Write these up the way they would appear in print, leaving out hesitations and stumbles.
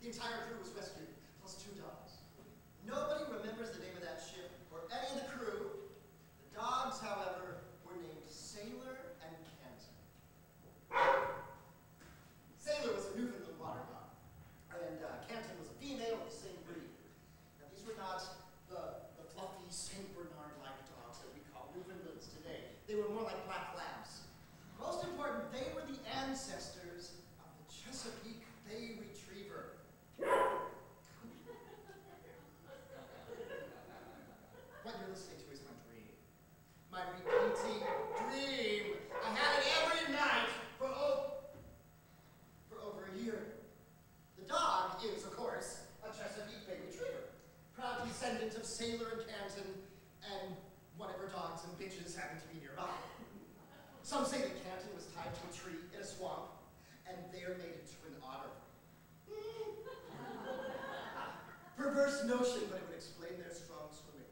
The entire crew was rescued, plus 2 dogs. Nobody remembers the name of that ship or any of the crew. The dogs, however, were named Sailor and Canton. Sailor was a Newfoundland water dog, and Canton was a female of the same breed. Now, these were not the fluffy St. Bernard-like dogs that we call Newfoundlands today. They were more like black labs. Most important, they were the ancestors of the Chesapeake Bay Retriever. What you're listening to is my dream. My repeating dream. I had it every night for over a year. The dog is, of course, a Chesapeake Bay Retriever, proud descendant of Sailor and Canton and whatever dogs and bitches happen to be nearby. Some say that Canton was tied to a tree in a swamp and there made into an otter. Perverse notion, but it would explain their strong swimming.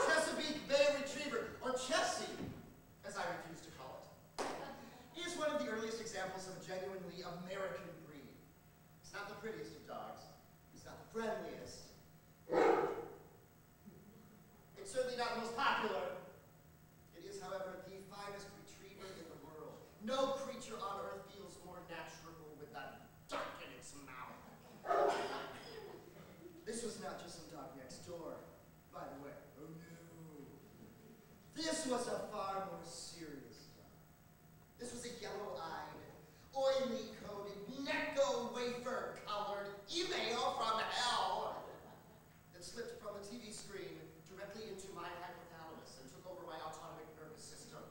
Chesapeake Bay Retriever, or Chessie, as I refuse to call it, is one of the earliest examples of a genuinely American breed. It's not the prettiest of dogs. It's not the friendliest. It's certainly not the most popular. It is, however, the finest retriever in the world. No creature on earth feels more natural with that duck in its mouth. This was not just some dog next door, by the way. Oh no. This was a far more serious dog. This was a yellow-eyed, oily-coated, necco-wafer-colored email from hell that slipped from the TV screen directly into my hypothalamus and took over my autonomic nervous system.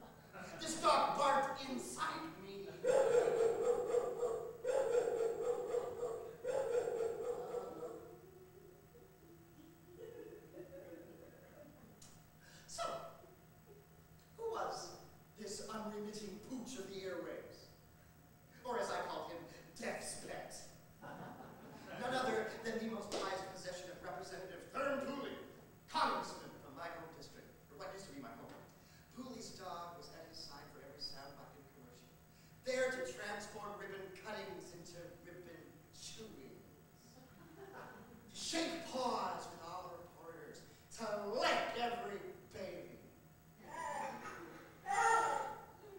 This dog barked inside me. So, who was this unremitting pooch of the airwaves? Or as I called him, Death's Pet. None other than the most prized possession of Representative Thurm Pooley, Congressman from my home district, or what used to be my home. Pooley's dog was at his side for every soundbite and commercial, there to transform ribbon cuttings into ribbon chewings, to shake paws with all the reporters, to lick every baby.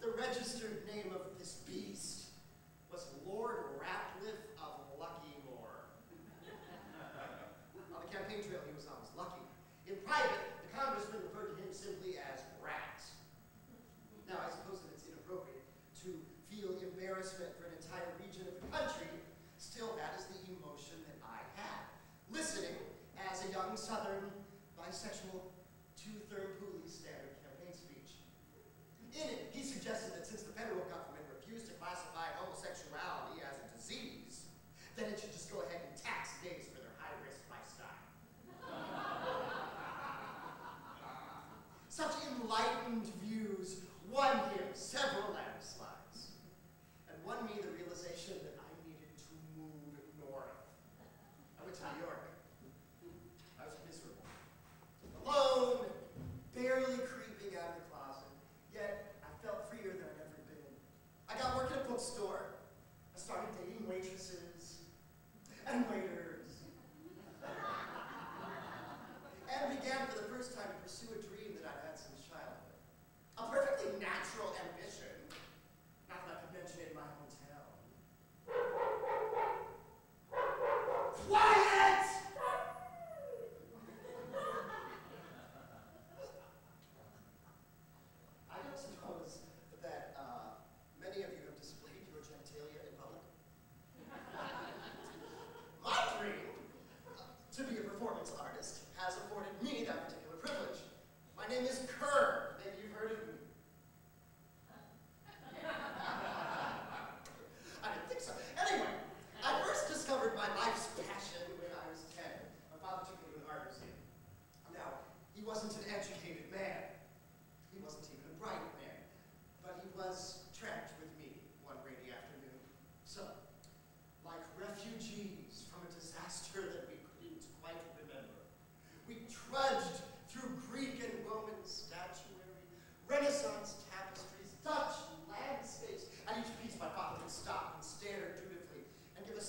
The registered name of this beast was Lord Ratliff of Luckymore. On the campaign trail, he was always lucky. In private, the congressman referred to him simply as Rat. Now, I suppose that it's inappropriate to feel embarrassment for an entire region of the country. Still, that is the emotion that I had, listening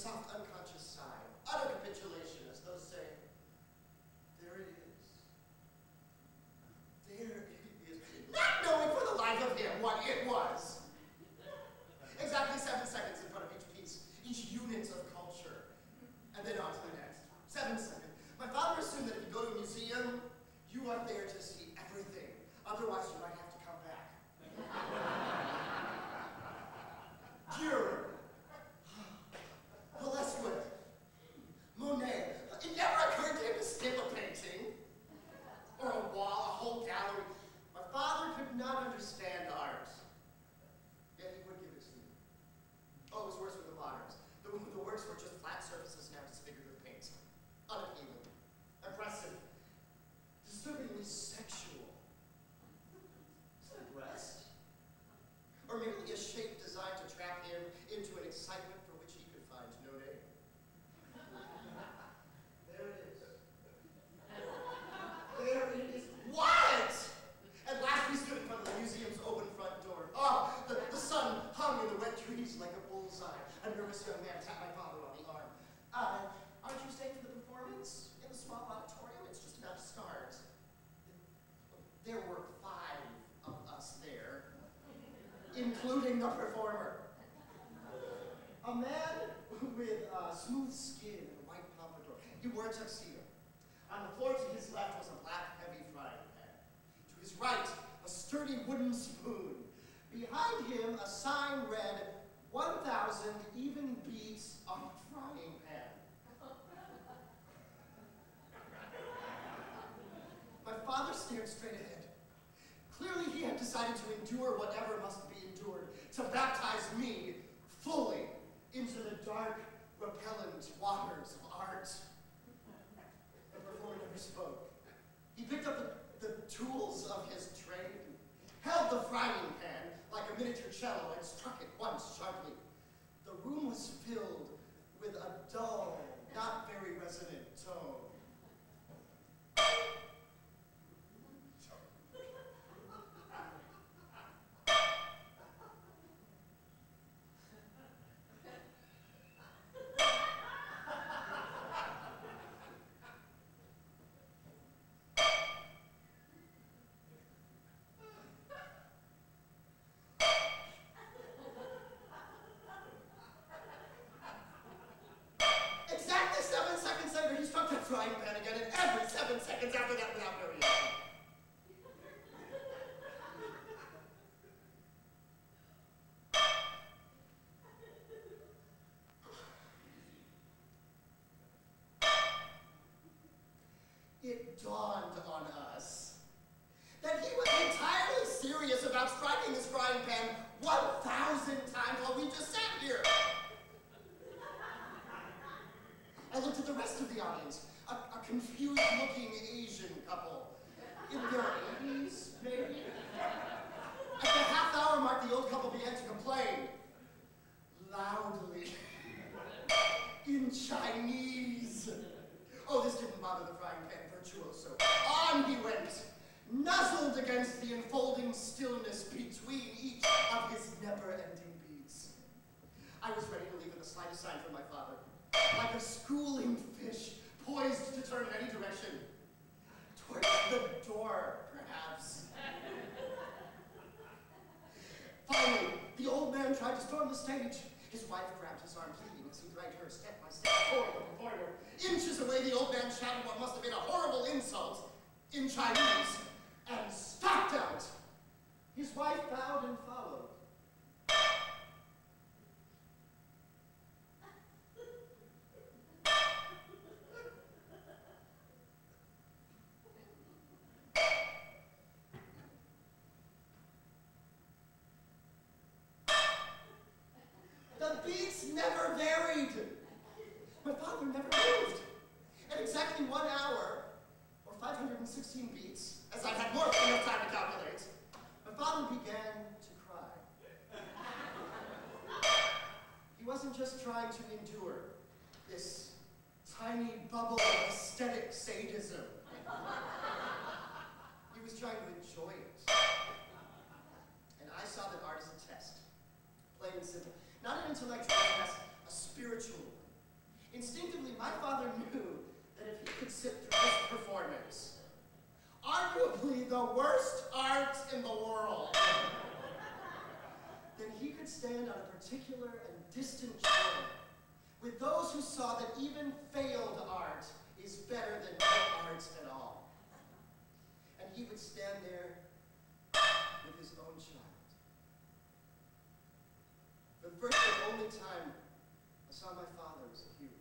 soft unconscious sigh, utter capitulation, as though saying, there it is. There it is. Not knowing for the life of him what it was. Exactly 7 seconds in front of each piece, each unit of culture, and then on to the next. 7 seconds. My father assumed that if you go to a museum, you are there to see everything. Otherwise, you might have to come back. Dürer, Westwood, Monet. It never occurred to him to skip a painting, or a wall, a whole gallery. My father could not understand art, yet he would give it to me. Oh, it was worse with the moderns. The works were just flat surfaces now disfigured with paint. Unappealing, oppressive, disturbingly sexual. Is that a breast? Or merely a shape designed to trap him into an excitement for which he could find no name? There it is. There it is. What? At last we stood in front of the museum's open front door. Oh, the sun hung in the wet trees like a bullseye. A nervous young man tapped my father on the arm. Aren't you staying for the performance in the small auditorium? It's just about to start. There were 5 of us there, including the performer. A man with smooth skin and a white pompadour. He wore a tuxedo. On the floor to his left was a black, heavy frying pan. To his right, a sturdy wooden spoon. Behind him, a sign read, 1,000 even beats on a frying pan. My father stared straight ahead. Clearly he had decided to endure whatever must be endured, to baptize me fully into the dark, repellent waters of art. The performer never spoke. He picked up the tools of his trade, held the frying pan like a miniature cello, and struck it once sharply. The room was filled with a dull, not very resonant tone. Frying pan again, and every 7 seconds after that without variation. It dawned on us that he was entirely serious about striking his frying pan 1,000 times while we just sat here. I looked at the rest of the audience. A confused-looking Asian couple. In their 80s, maybe? At the half-hour mark, the old couple began to complain. Loudly. In Chinese. Oh, this didn't bother the frying pan virtuoso. On he went, nuzzled against the enfolding stillness between each of his never-ending beats. I was ready to leave at the slightest sign from my father. Like a schooling fish, poised to turn in any direction. Towards the door, perhaps. Finally, the old man tried to storm the stage. His wife grabbed his arm, pleading as he dragged her step by step toward the performer. Inches away, the old man shouted what must have been a horrible insult in Chinese and stopped out. His wife bowed and followed. The beats never varied. My father never moved. At exactly 1 hour, or 516 beats, as I had more than enough time to calculate, my father began to cry. He wasn't just trying to endure this tiny bubble of aesthetic sadism. He was trying to enjoy it. And I saw that art is a test, plain and simple. Not an intellectual test, a spiritual Instinctively, my father knew that if he could sit through this performance, arguably the worst art in the world, then he could stand on a particular and distant shore with those who saw that even failed art is better than no art at all. And he would stand there with his own child. For the first and only time I saw my father as a hero.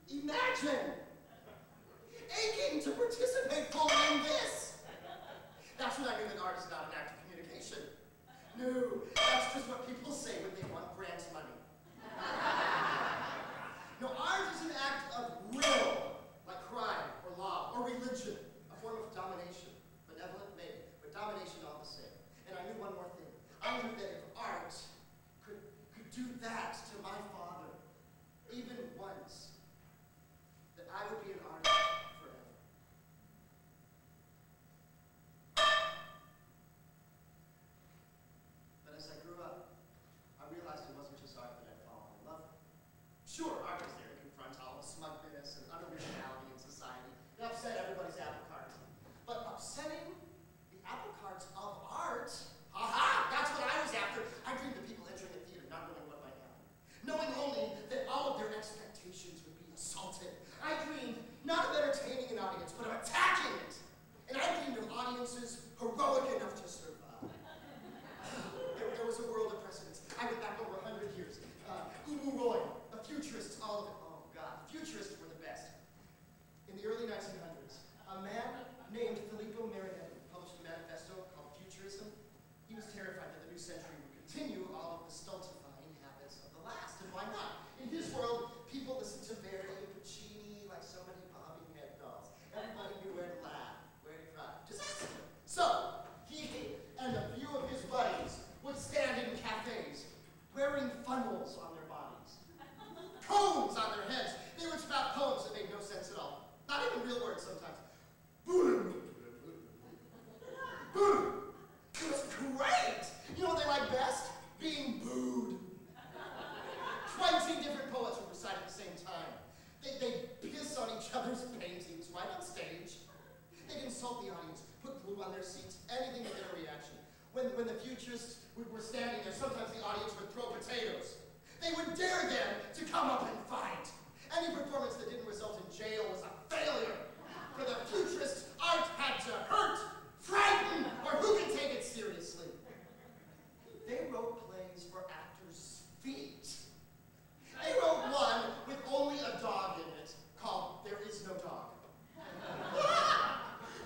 Imagine aching to participate fully in this. That's when I knew that art is not an act of communication. No, that's just what people say when they want grant money. No, art is an act of will, like crime or law or religion, a form of domination. Benevolent, maybe, but domination all the same. And I knew one more thing. I knew that if art could do that to my father, even once, that I would be an artist forever. But as I grew up, I realized it wasn't just art that I'd fallen in love with. Sure, art is there to confront all the smugness and unoriginality in society and upset everybody's apple cart. But upsetting the apple carts of art, aha, that's what I was after. I dreamed of people entering a theater not knowing what might happen, knowing only that all of their expectations would be assaulted. I dreamed not of entertaining an audience, but of attacking it. And I dreamed of audiences heroic enough to survive. There was a world of precedents. I went back over 100 years. Ubu Roy, a futurist, all of it. Oh God, futurists were the best. In the early 1900s, a man named Filippo Marinetti published a manifesto called Futurism. He was terrified that the new century would continue all of the stultifying habits of the last. And why not? In his world, people listened to Verdi and Puccini like so many bobbing head dolls. Everybody knew where to laugh, where to cry. Disaster. So, he and a few of his buddies would stand in cafes wearing funnels on their bodies, cones on their heads. They would spout poems that made no sense at all. Not even real words sometimes. Boom. Boom. It was great. You know what they like best? Being booed. 20 different poets would recite at the same time. They'd piss on each other's paintings right on stage. They'd insult the audience, put glue on their seats, anything to get a reaction. When the futurists were standing there, sometimes the audience would throw potatoes. They would dare them to come up and fight. Any performance that didn't result in jail was a failure. For the futurists, art had to hurt, frighten, or who can take it seriously? They wrote plays for actors' feet. They wrote one with only a dog in it, called There Is No Dog.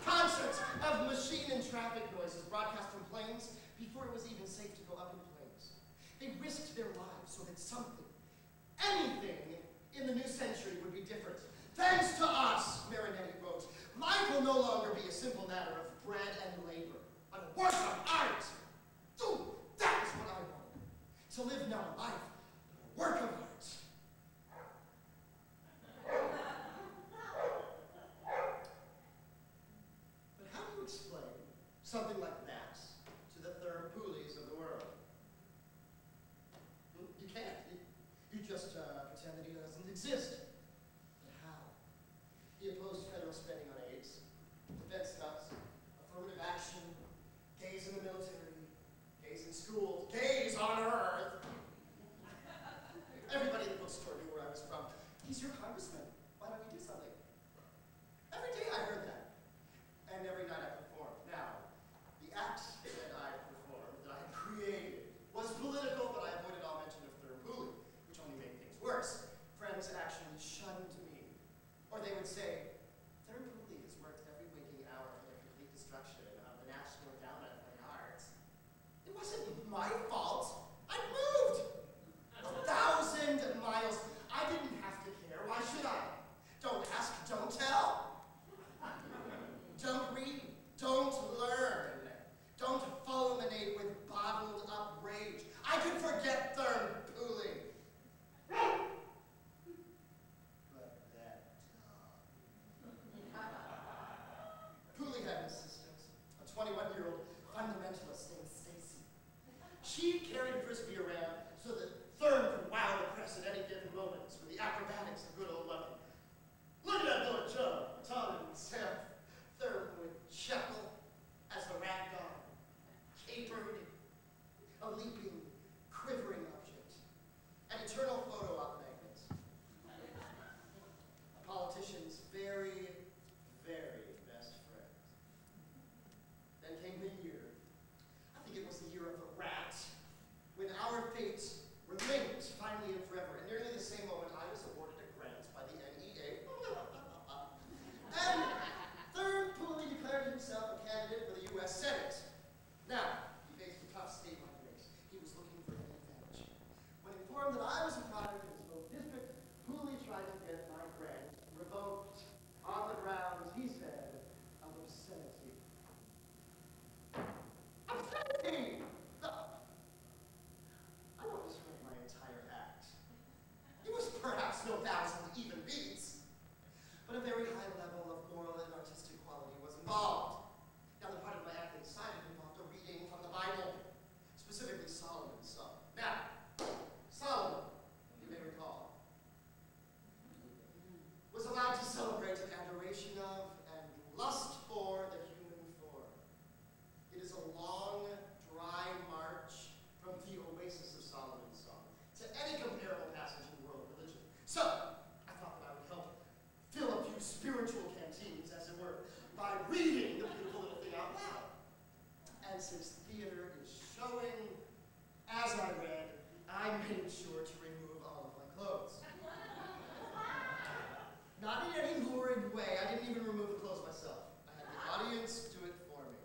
Concerts of machine and traffic noises broadcast from planes before it was even safe to go up in planes. They risked their lives so that something, anything, in the new century would be different. Thanks to us, Marinetti wrote, life will no longer be a simple matter of bread and labor, but a work of art. Dude, that is what I wanted. To live not a life, but a work of art. But how do you explain something like that to the Thurm-Poolies of the world? You can't. You just pretend that he doesn't exist. But how? He opposed federal spending on AIDS, defense cuts, affirmative action, gays in the military, gays in schools, gays on Earth. Everybody in the bookstore knew where I was from. He's your congressman. Why don't you do something? Every day I heard that. And every night I performed. Now, the act that I performed, that I created, was political, but I avoided all mention of Thurm-Poolie, which only made things worse. Friends actually shunned me. Or they would say, Thurm-Poolie has worked every waking hour for the complete destruction of the national endowment for the arts. It wasn't my fault. I moved 1,000 miles. I didn't have to care. Why should I? Don't ask, don't tell. Don't read, don't learn. Don't fulminate with bottled up rage. I can forget Thurm-Poolie. But that dog. Texas theater is showing. As I read, I made sure to remove all of my clothes. Not in any lurid way. I didn't even remove the clothes myself. I had the audience do it for me.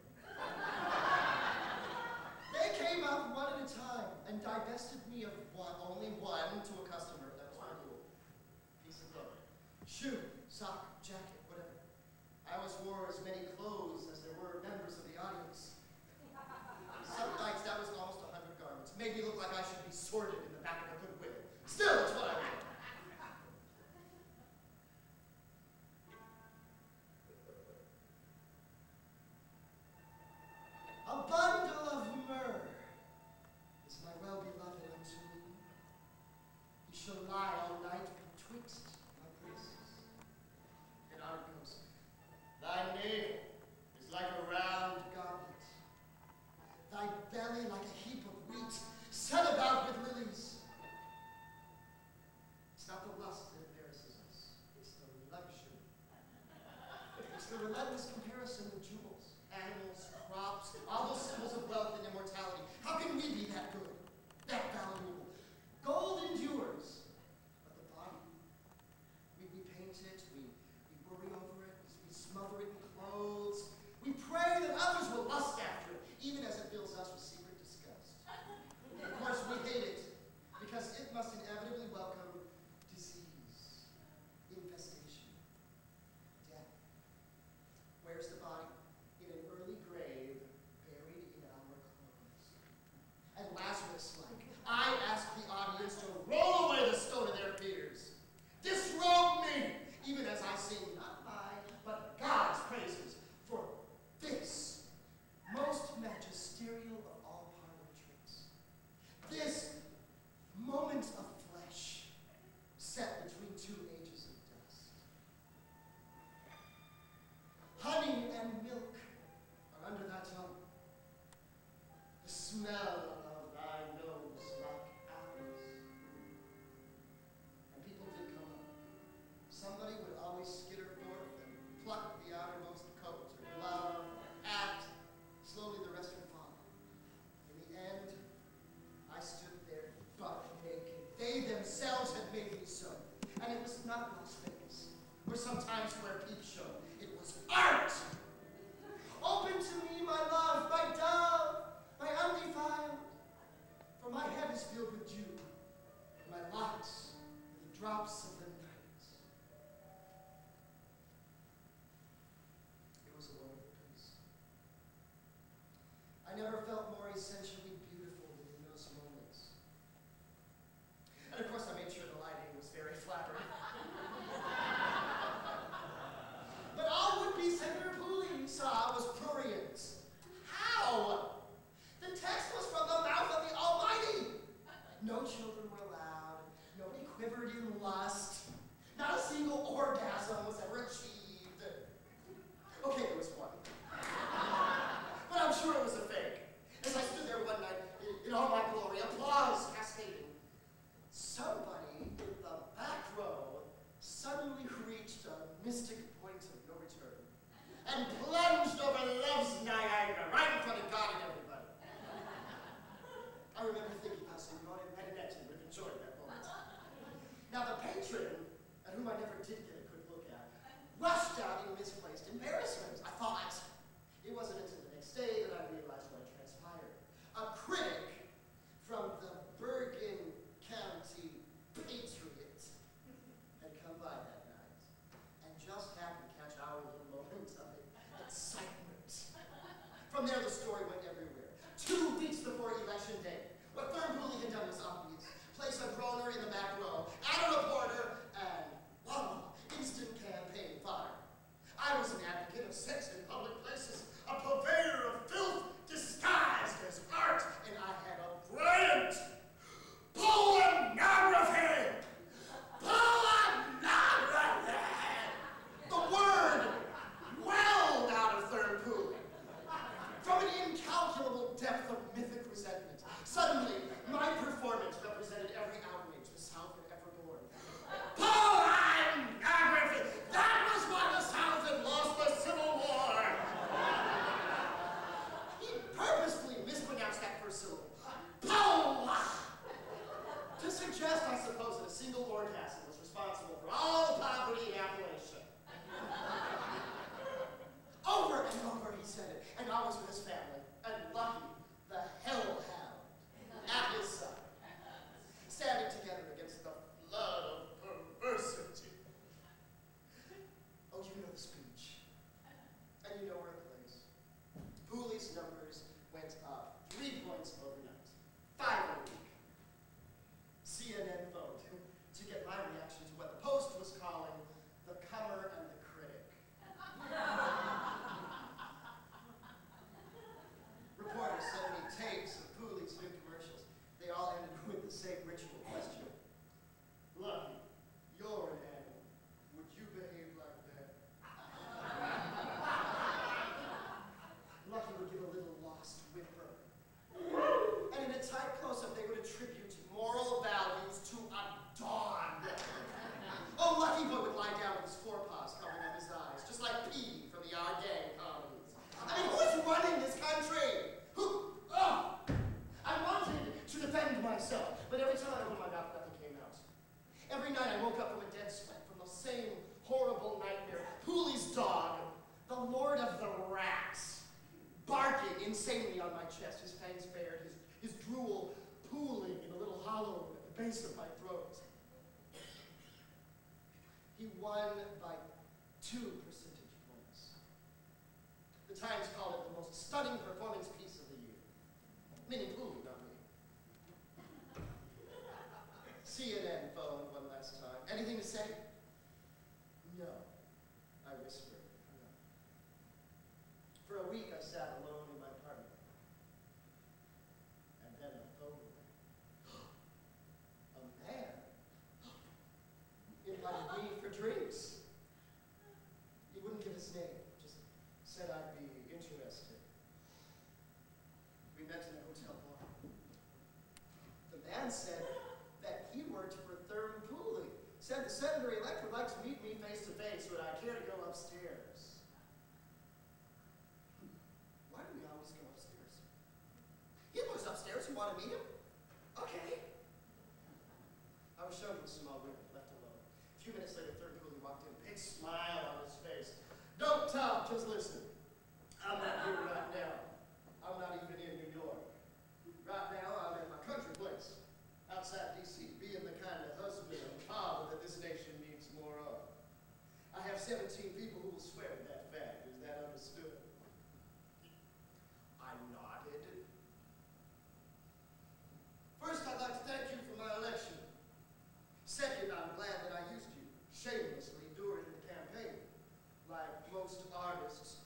They came up one at a time and divested me of only one to a customer. That was my rule. Piece of clothing. Shoe, sock, jacket, whatever. I always wore as many clothes as there were members of the audience. Some nights that was almost 100 garments. Made me look like I should be sorted in the back of a Goodwill. Still, it's what I did. A bundle of myrrh is my well-beloved unto me. He shall lie all night betwixt my breasts. And on it goes. Thy navel is like a round goblet. Thy belly like a heap of wheat, set about with lilies. It's not the lust that embarrasses us. It's the luxury. It's the relentless comparison of jewels, animals, crops, all those symbols of wealth and immortality. How can we be that good, that valuable? Gold endures, but the body, we paint it, we worry over it, we smother it in clothes. We pray that others will lust after it, even as it fills us with secret disgust. Of course, we hate it, because it must inevitably welcome disease, infestation, death. Where's the body? In an early grave, buried in our clothes. And Lazarus-like, I ask the audience to roll away the stone of their fears. Disrobe me, even as I sing not mine, but God's praises for this most magisterial of all parlor tricks. This moment of flesh set between two ages of dust. Honey and milk are under thy tongue. The smell of thy nose like apples. And people did come up. Somebody would always skitter forth and pluck the outermost coat or glove or hat. Slowly the rest would follow. In the end, I stood there buck naked. They themselves had made me so. And it was not Las Vegas, or some Times Square peep show. It was art! Open to me, my love, my dove, my undefiled. For my head is filled with dew, and my locks with the drops of the night. It was a wonderful piece. I never felt more essentially beautiful than in those moments. And of course, I made sure the lighting was very flattering. But all would-be Senator Pooley saw was prurient. How? The text was from the mouth of the Almighty. No children were allowed. Nobody quivered in lust. Not a single orgasm was ever achieved. Okay, there was one. But I'm sure it was a fake. As I stood there one night, in all my glory, applause cascading. Somebody in the back row suddenly reached a mystic point of no return and plunged over love's Niagara, right in front of God and everybody. I remember thinking how Signore Benedetti would have enjoyed that moment. Now the patron, at whom I never did get a good look at, rushed out in misplaced embarrassment. I thought. It wasn't until the next day that I realized what had transpired. A critic from the Bergen County Patriot had come by that night and just happened to catch our little moment of excitement. From there, the story went everywhere. 2 weeks before Election Day, what Thurman had done was obvious. Place a droner in the back row, add a reporter, and voila, instant campaign fodder. I was an advocate of sex in public places, a purveyor of filth disguised as art, and I had a brilliant pornography! Pornography! The word welled out of Thurman Pooley. From an incalculable depth of mythic resentment, suddenly my performance represented every outrage the South had ever borne. Pornography! That was why the South had lost the Civil War! He purposefully always with his family, and Lucky, the hellhound, at his side, standing together against the flood of perversity. Oh, you know the speech, and you know where it plays. Pooley's numbers went up 3 points overnight, 5 a week. CNN phoned to get my reaction to what the Post was calling the comer and the critic. Reporters sent me tapes of Pooley's new commercials. They all ended with the same ritual question. Lucky, you're an animal. Would you behave like that? Lucky would give a little lost whimper. And in a tight close-up, they would attribute moral values to a dog. Oh, Lucky Boy would lie down with his forepaws covering up his eyes, just like P from the Our Gang comedies. I mean, who's running this country? Who? Oh! I wanted to defend myself, but every time I opened my mouth, nothing came out. Every night I woke up from a dead sweat from the same horrible nightmare. Pooley's dog, the Lord of the Rats, barking insanely on my chest, his fangs bared, his drool pooling in a little hollow at the base of my throat. He won by 2 percentage points. The Times called it the most stunning performance piece of the year. Meaning Pooley, not me. CNN phoned one last time. Anything to say? No, I whispered. No. For a week I sat alone in my apartment. And then the phone rang. A man invited me for drinks. He wouldn't give his name, just said I'd be interested. We met in a hotel bar. The man said that he worked for Thurman Pooley. Said the senator-elect would like to meet me face to face. Would I care to go upstairs? Why do we always go upstairs? He was upstairs. You want to meet him? Okay. I was shown to a small room, left alone. A few minutes later, Thurman Pooley walked in, big smile on his face. Don't talk, just listen. I'm not here right now. I'm not even in New York. Right now, I'm at my country place, outside D.C., being the kind of husband and father that this nation needs more of. I have 17 people who will swear to that fact. Is that understood? I nodded. First, I'd like to thank you for my election. Second, I'm glad that I used you shamelessly during the campaign. Like most artists,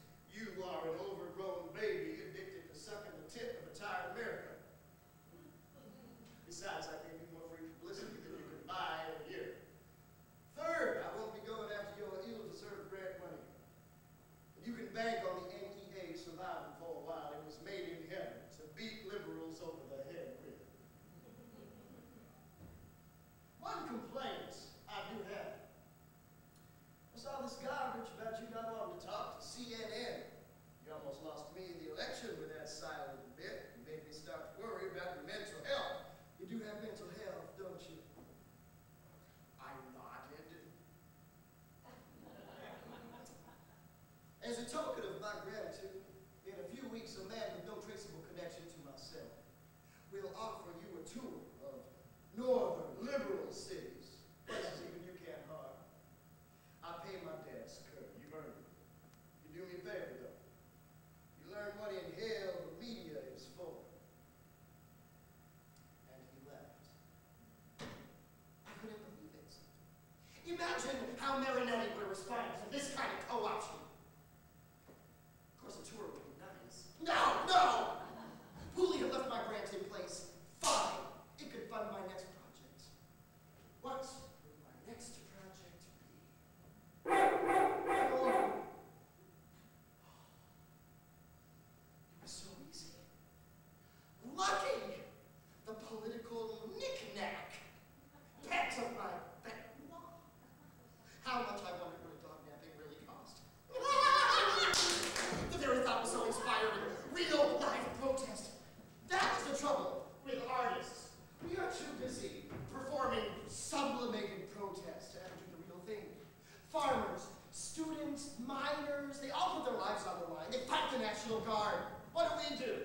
What do?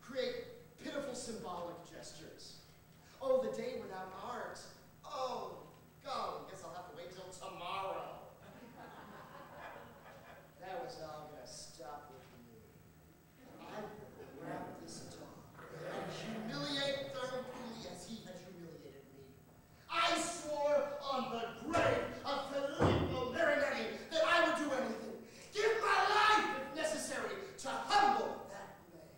Create pitiful symbolic gestures. Oh, the day without art. Oh, golly, guess I'll have to wait till tomorrow. That was all gonna stop with me. I would grab this dog and humiliate Thurman Cooley as he had humiliated me. I swore on the grave of Filippo Marinetti that I would do anything, give my life if necessary, to humble that man.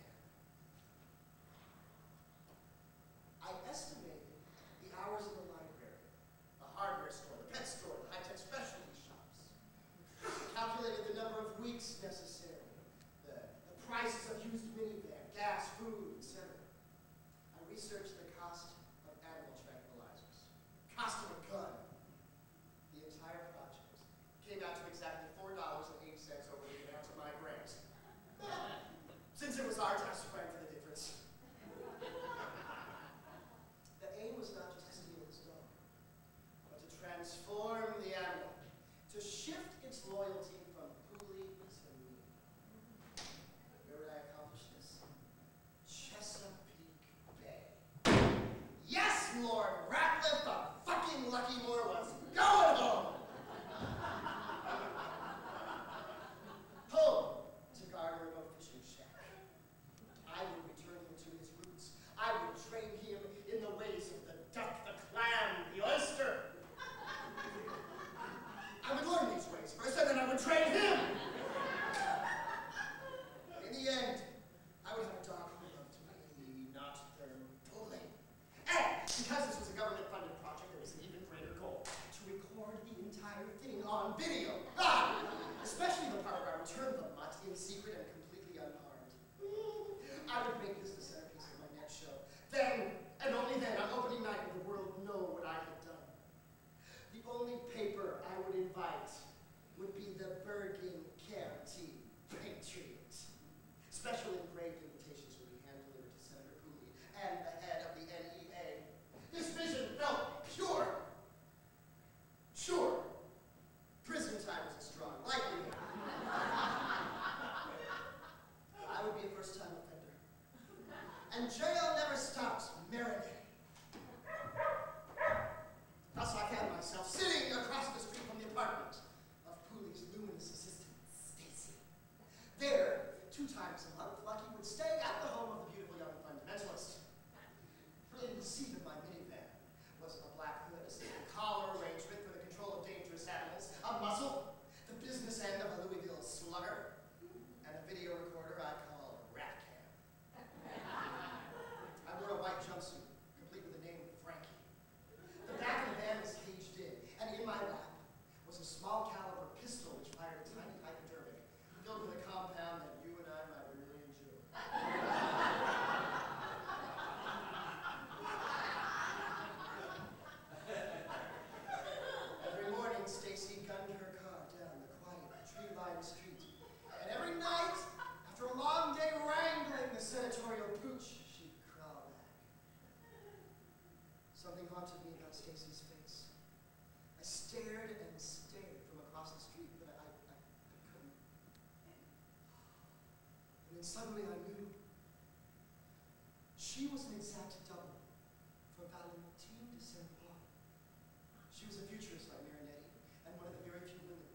I estimated the hours in the library, the hardware store, the pet store, the high-tech specialty shops. Calculated the number of weeks necessary, the prices of used minivan, gas, food, etc. I researched the cost of animal tranquilizers, cost of a gun. The entire project came out to exactly $4.08 over the amount of my grant. Since it was ours, I sprang for the difference. The aim was not just to steal his dog, but to transform the animal, to shift its loyalty from Cooley to me. Where would I accomplish this? Chesapeake Bay. Yes, Lord Ratcliffe, the fucking Lucky Moore was going home! Home to guard a remote fishing shack. I would return him to his roots. I would train him in the ways of the duck, the clam, the oyster. I would learn these ways first, and then I would train him. In the end, I would have a dog who loved me, not Thurman Cooley. And because this was a government-funded project, there was an even greater goal: to record the entire thing on video. Especially the part where I returned the mutt in secret and completely unharmed. I would make this the centerpiece of my next show. Then, and only then, on opening night, would the world know what I had done. The only paper I would invite would be the Bergen County Patriot. Special engraved invitations would be hand-delivered to Senator Cooley and the head of the NEA. This vision felt pure. Sure, prison time was a strong likelihood. I would be a first-time offender. And jail never stops marinating. Thus I found myself sitting across the street from the apartment of Cooley's luminous assistant, Stacy. There, 2 times a month, Lucky would stay at the home of the beautiful young fundamentalist. In the seat of my minivan was a black hood, a single collar arrangement for the control of dangerous animals, a muzzle, the business end of a Louisville slugger, and a video recorder I call Rat Cam. I wore a white jumpsuit, complete with the name Frankie. The back of the van was caged in, and in my lap was a small caliber pistol which fired a tiny hypodermic, filled with a compound that you and I might really enjoy. Every morning, Stacy gunned her car down the quiet, tree-lined street. And every night, after a long day wrangling the senatorial pooch, she'd crawl back. Something haunted me about Stacy's face. I stared and stared from across the street, but I couldn't. And then suddenly I knew. She was an exact double for Valentine de Saint-Paul. She was a futurist like Marinetti, and one of the very few women.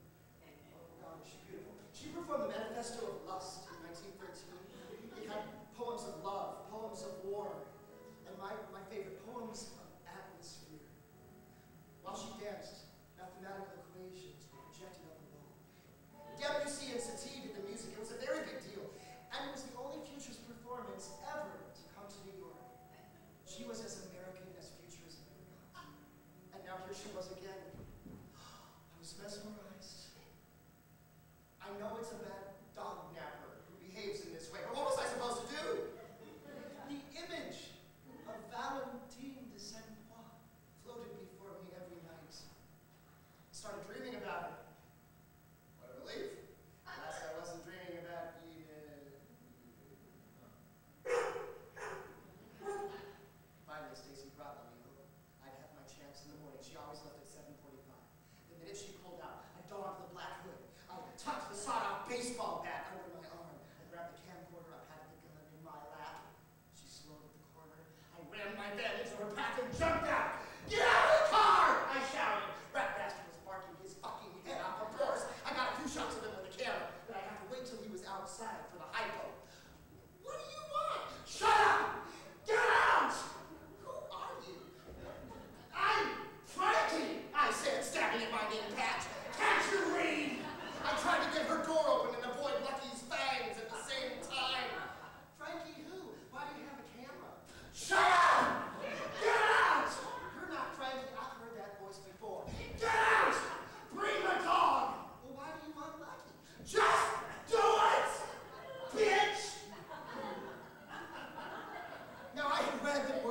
Oh God, she's beautiful. She performed the Manifesto of Lust in 1913. It had poems of love, poems of war, and my favorite, poems of atmosphere. While she danced, mathematical equations were projected on the wall. Debussy and Satie did the music. It was a very big deal. And it was the only futurist performance ever to come to New York. She was as American as futurism ever got. And now here she was again. I was mesmerized. I know it's a bad dog napper who behaves in this way, but what was I supposed to do? The image of Valentine de Saint-Paul floated before me every night. I started dreaming about it. What a relief. Last I wasn't dreaming about Finally, Stacy brought me home. I'd have my chance in the morning. She always left at 7:45. The minute she pulled out, I donned the black hood. I tucked the sawed-off baseball bat under my arm. I grabbed the camcorder, I patted the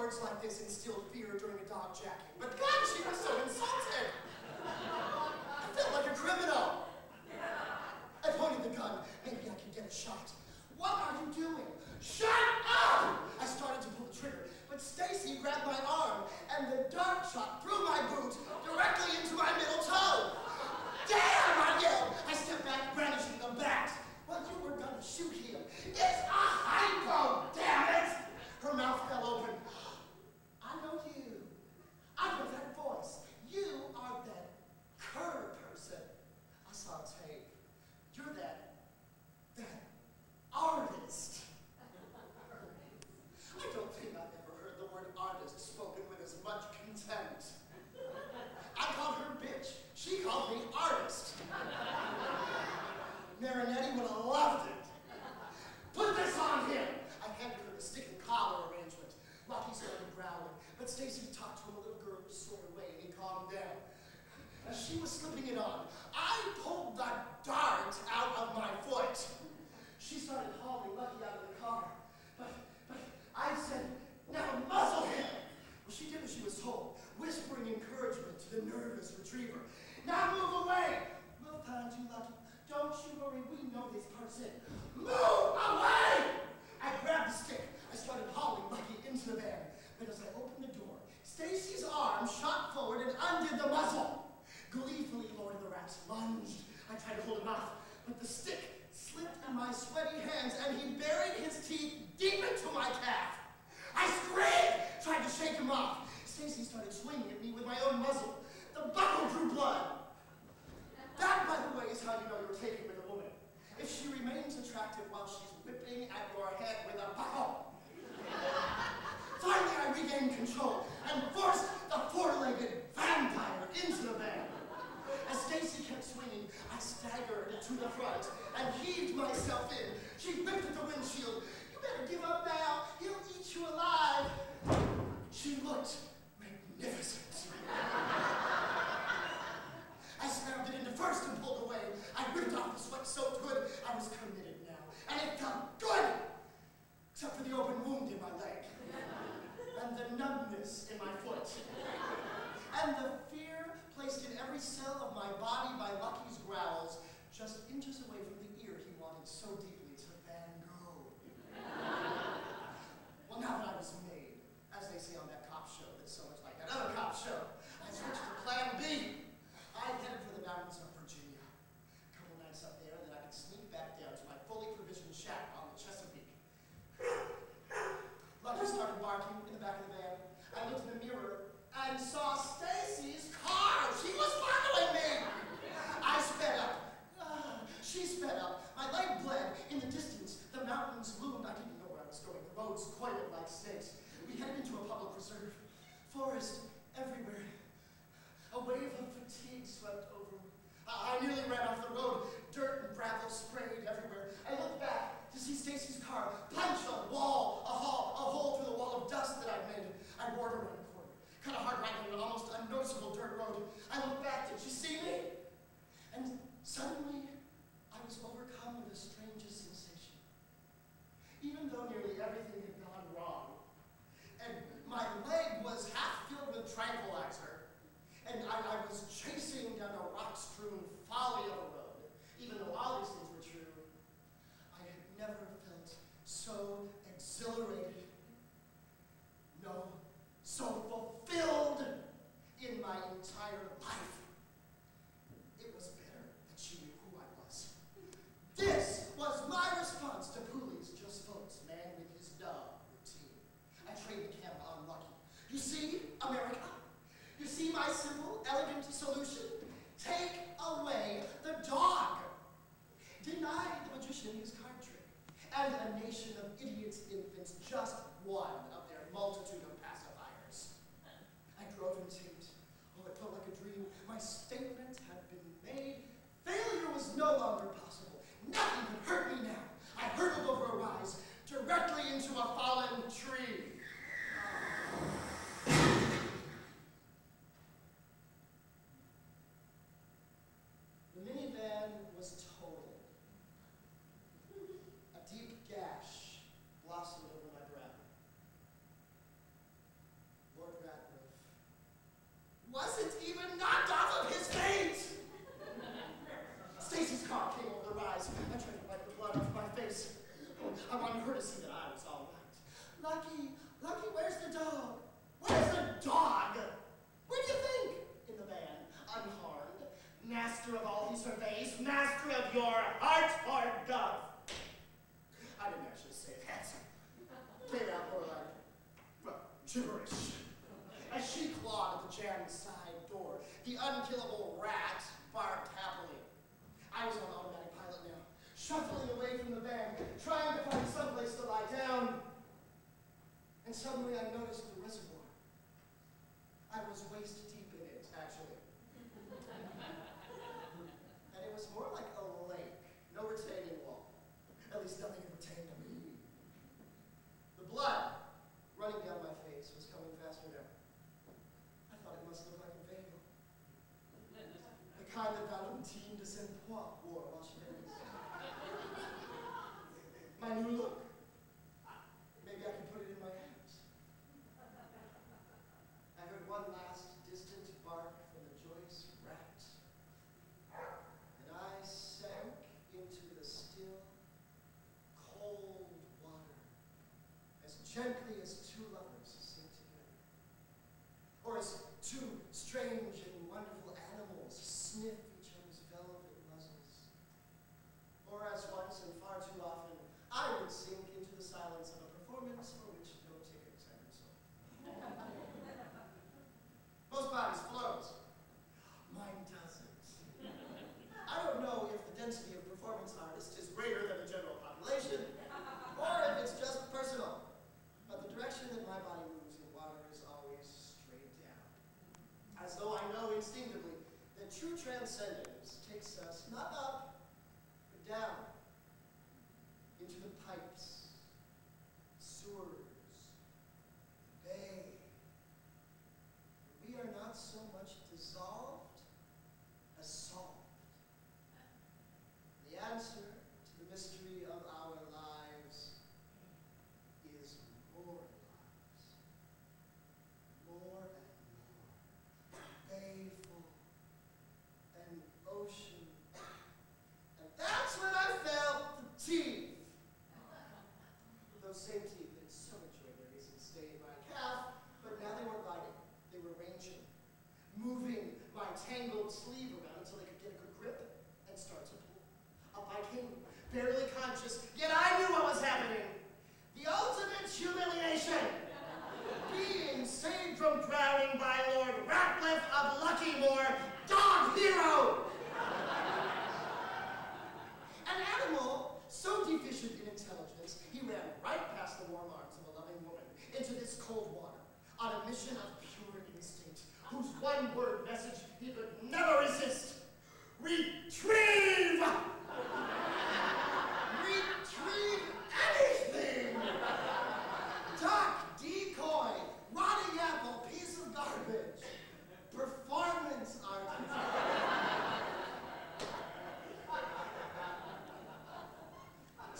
words like this instilled fear during a dog jacking, but God, she was so insulted. I felt like a criminal. I pointed the gun. Maybe I could get a shot. What are you doing? Shut up! I started to pull the trigger, but Stacy grabbed my arm, and the dart shot through my boot directly into my middle toe. Damn! I yelled. I stepped back, brandishing the bat. Well, you were gonna shoot him. It's a hypo, damn it! Her mouth fell open. I know you. I know that voice. You are that Kerr person. I saw tape. You're that artist. I don't think I've ever heard the word artist spoken with as much contempt. I called her bitch. She called me artist. Marinetti would have loved it. Put this on him. I handed her the stick and collar arrangement. Lucky started growling, but Stacy talked to him a little girlish sort of way, and he calmed down. As she was slipping it on, I pulled the dart out of my foot. She started hauling Lucky out of the car, but I said, now muzzle him. Well, she did as she was told, whispering encouragement to the nervous retriever. Now move away. We'll find you, Lucky. Don't you worry, we know this person. Move away! I grabbed the stick. I started hauling Lucky into the van, but as I opened the door, Stacy's arm shot forward and undid the muzzle. Gleefully, Lord of the Rats lunged. I tried to hold him off, but the stick slipped in my sweaty hands, and he buried his teeth deep into my calf. I screamed, tried to shake him off. Stacy started swinging at me with my own muzzle. The buckle drew blood. That, by the way, is how you know you're taken with a woman. If she remains attractive while she's whipping at your head with a buckle. Finally, I regained control and forced the four-legged vampire into the van. As Stacy kept swinging, I staggered to the front and heaved myself in. She whipped at the windshield. You better give up now. He'll eat you alive. She looked magnificent. I slammed it into first and pulled away. I ripped off the sweat-soaked hood. I was committed now, and it felt good, except for the open wound in my leg, and the numbness in my foot, and the fear placed in every cell of my body by Lucky's growls, just inches away from the ear he wanted so deeply to Van Gogh. Well, now that I was made, as they say on that cop show that's so much like that other cop show, I switched to plan B. I headed for the mountains of Virginia. A couple nights up there, and then I could sneak back down to my fully provisioned shack on the Chesapeake. Lucky started barking in the back of the van. I looked in the mirror and saw Stacy's car. She was following me. I sped up. She sped up. My leg bled. In the distance, the mountains loomed. I didn't know where I was going. The roads coiled like snakes. We headed into a public reserve. Forest everywhere. A wave of fatigue swept over me. I nearly ran off the road. Dirt and gravel sprayed everywhere. I looked back to see Stacy's car punch a wall, a hole through the wall of dust that I'd made. I roared around the corner, cut a hard right on an almost unnoticeable dirt road. I looked back. Did she see me? And suddenly, I was overcome with the strangest sensation. Even though nearly everything had gone wrong, and my leg was half filled with tranquilizer, and I was chasing down a rock-strewn folly of a road, even though all these things were true, I had never felt so exhilarated, no, so fulfilled in my entire life. It was better that she knew who I was. This was my response to Pooley's Just Folks, man with his dog routine. I trained the camera on Lucky. You see, America? You see my simple, elegant solution? Take away the dog. Deny the magician his card trick, and a nation of idiots infants just one of their multitude of pacifiers. I drove him taped. Oh, it felt like a dream. My statement had been made. Failure was no longer possible. Nothing could hurt me now. I hurtled over a rise, directly into a fallen tree. The minivan was totaled. A deep gash blossomed over my brow. I was all right. Lucky, where's the dog? Where's the dog? Where do you think? In the van, unharmed, master of all he surveys, master of your heart, gov. I didn't actually say that. Came out more like, well, gibberish. As she clawed at the jammed side door, the unkillable rat barked happily. I was on automatic pilot now, shuffling away from the van, trying to find someplace to lie down. And suddenly I noticed the reservoir. I was waist deep in it, actually. And it was more like a lake, no retaining wall. At least nothing had retained me. The blood running down my face was coming faster now. I thought it must look like a veil. The kind that Valentine de Saint-Poix wore while she married. My new look. Maybe I could put it in my hands. I heard one last distant bark from the joyous rat. And I sank into the still, cold water as gently as two lovers sink together. Or as two strange and wonderful animals sniff each other's velvet muzzles. Or as once and far too often, I would sink into the silence of a performance for which no tickets had been sold. Most bodies float. Mine doesn't. I don't know if the density of performance artists is greater than the general population, or if it's just personal. But the direction that my body moves in water is always straight down. As though I know instinctively that true transcendence takes us not up, but down. Into the pipes, sewers, bay. We are not so much dissolved as solved. The answer to the mystery of our lives is more lives. More and more. Bay full, and ocean. And that's when I felt the teeth. Those same teeth that so enjoyed their recent stay in my calf, but now they were biting. They were ranging, moving my tangled sleeve around until they could get a good grip and start to pull. Up I came, barely conscious, yet I knew what was happening. The ultimate humiliation. Being saved from drowning by Lord Ratcliffe of Luckymore, dog hero. An animal so deficient in intelligence, he ran right past the warm arms of a loving woman into this cold water on a mission of pure instinct, whose one-word message he could never resist. Retrieve! Retrieve anything! Duck, decoy, rotting apple, piece of garbage. Performance art.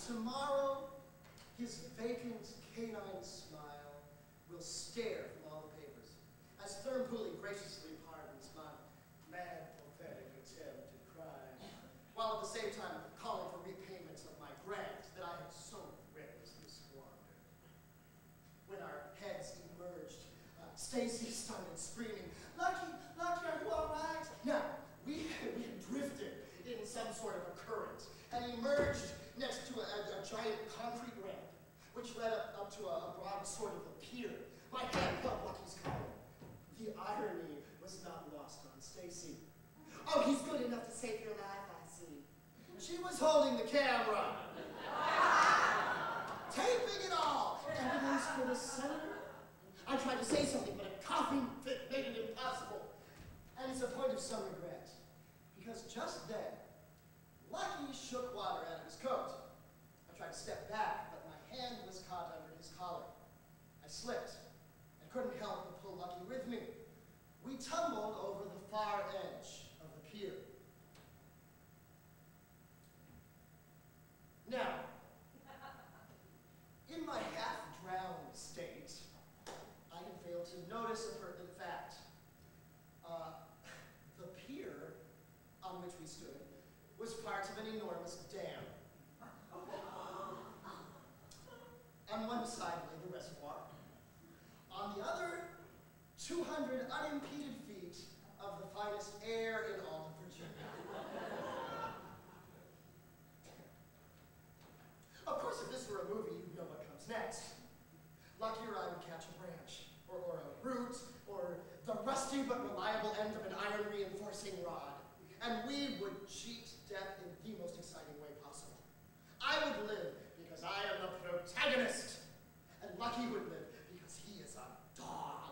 Tomorrow, his vacant canine smile will stare from all the papers, as Thurmpooly graciously pardons my mad, pathetic attempt at crime, while at the same time calling for repayment of my grant that I had so recklessly squandered. When our heads emerged, Stacy started screaming, Lucky, are you all right? Now, we had drifted in some sort of a current and emerged next to a giant concrete ramp, which led up to a broad sort of a pier. My hand felt Lucky's collar. The irony was not lost on Stacy. Oh, he's good enough to save your life, I see. She was holding the camera. Taping it all. Evidence for the senator? I tried to say something, but a coughing fit made it impossible. And it's a point of some regret, because just then, Lucky shook water out of his coat. I tried to step back, but my hand was caught under his collar. I slipped and couldn't help but pull Lucky with me. We tumbled over the far edge of the pier. Now, in my half-drowned state, I had failed to notice a pertinent fact. The pier on which we stood was part of an enormous dam. 200 unimpeded feet of the finest air in all of Virginia. Of course, if this were a movie, you'd know what comes next. Luckier I would catch a branch, or a root, or the rusty but reliable end of an iron reinforcing rod. And we would cheat death in the most exciting way possible. I would live because I am the protagonist, and Lucky would live because he is a dog.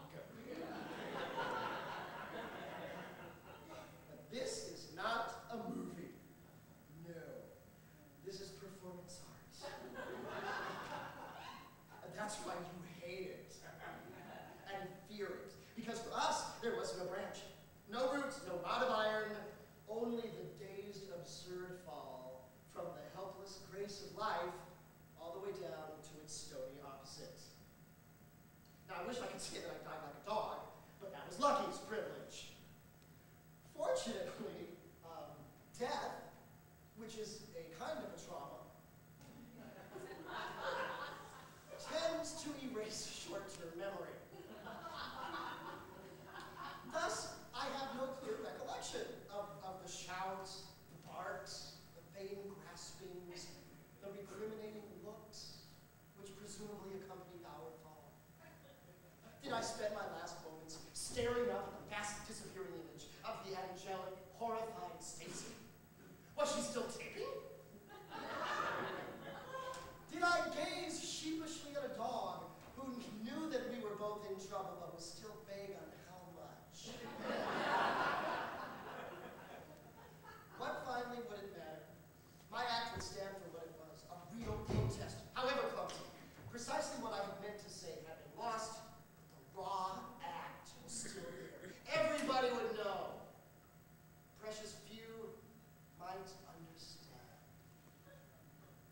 But this is not a movie. No, this is performance art. And that's why you hate it and fear it. Because for us, there was no branch, no roots, no rod of iron, only the dazed, absurd fall from the helpless grace of life all the way down to its stony opposite. Now, I wish I could say that I died like a dog, but that was Lucky's privilege. Fortunately, death, which is a kind of a trauma, tends to erase short-term memory. Thus, I have no clear recollection of the shouts, the barks, the vain graspings, the recriminating looks, which presumably accompanied our fall. Did I spend my last moments staring up at the fast disappearing image of the angelic, horrified Stacy? Was she still taping? Did I gaze sheepishly at a dog who knew that we were both in trouble but was still vague on how much? What finally would it matter? My act would stand for what it was, a real protest, however clumsy. Precisely what I had meant to say had been lost, but the raw act was still there. Everybody would know. Precious few might understand.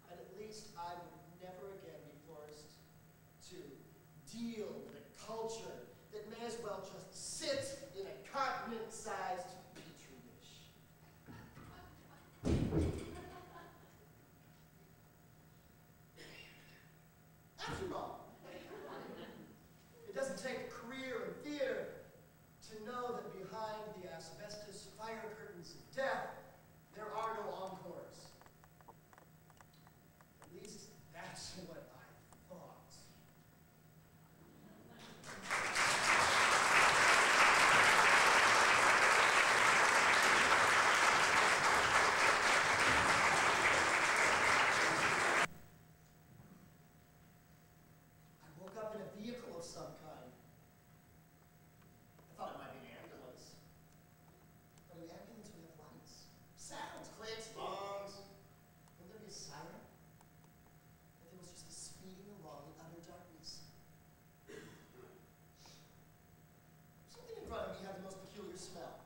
And at least I would never again be forced to deal with a culture that may as well just sit in a continent-sized petri dish. After all, it doesn't take a career in theater to know that behind the asbestos fire curtains of death, there are no encores. At least that's what I thought. I woke up in a vehicle of some kind. I thought it might be an ambulance. But an ambulance would have lights. Sounds, clicks, bongs. Wouldn't there be a siren? But there was just a speeding along in utter darkness. Something in front of me had the most peculiar smell.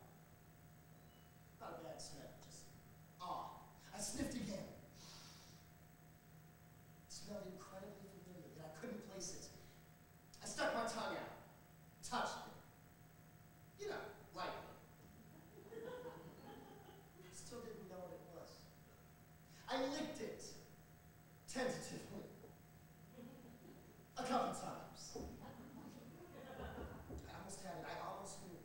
Not a bad smell, just awe. I sniffed again. It smelled incredibly familiar, yet I couldn't place it. I stuck my tongue out, touched it. You know, lightly. I still didn't know what it was. I licked it, tentatively, a couple times. I almost had it, I almost knew.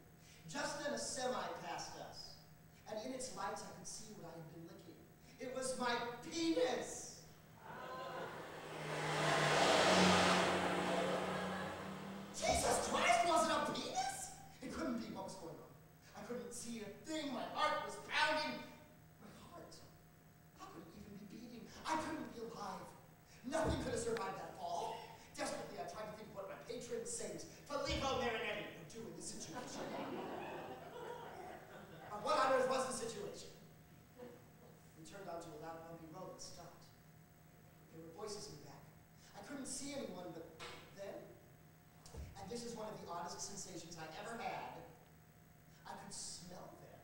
Just then a semi passed us, and in its lights I could see what I had been licking. It was my penis! Jesus Christ, was it a penis? It couldn't be. What was going on? I couldn't see a thing. My heart was pounding. My heart? How could it even be beating? I couldn't be alive. Nothing could have survived that fall. Desperately, I tried to think of what my patron saint, Filippo Marinetti, would do in this situation. What on earth was the situation? We turned onto a loud, bumpy road that stopped. There were voices in the back. I couldn't see anyone, but then, and this is one of the oddest sensations I ever had, I could smell them,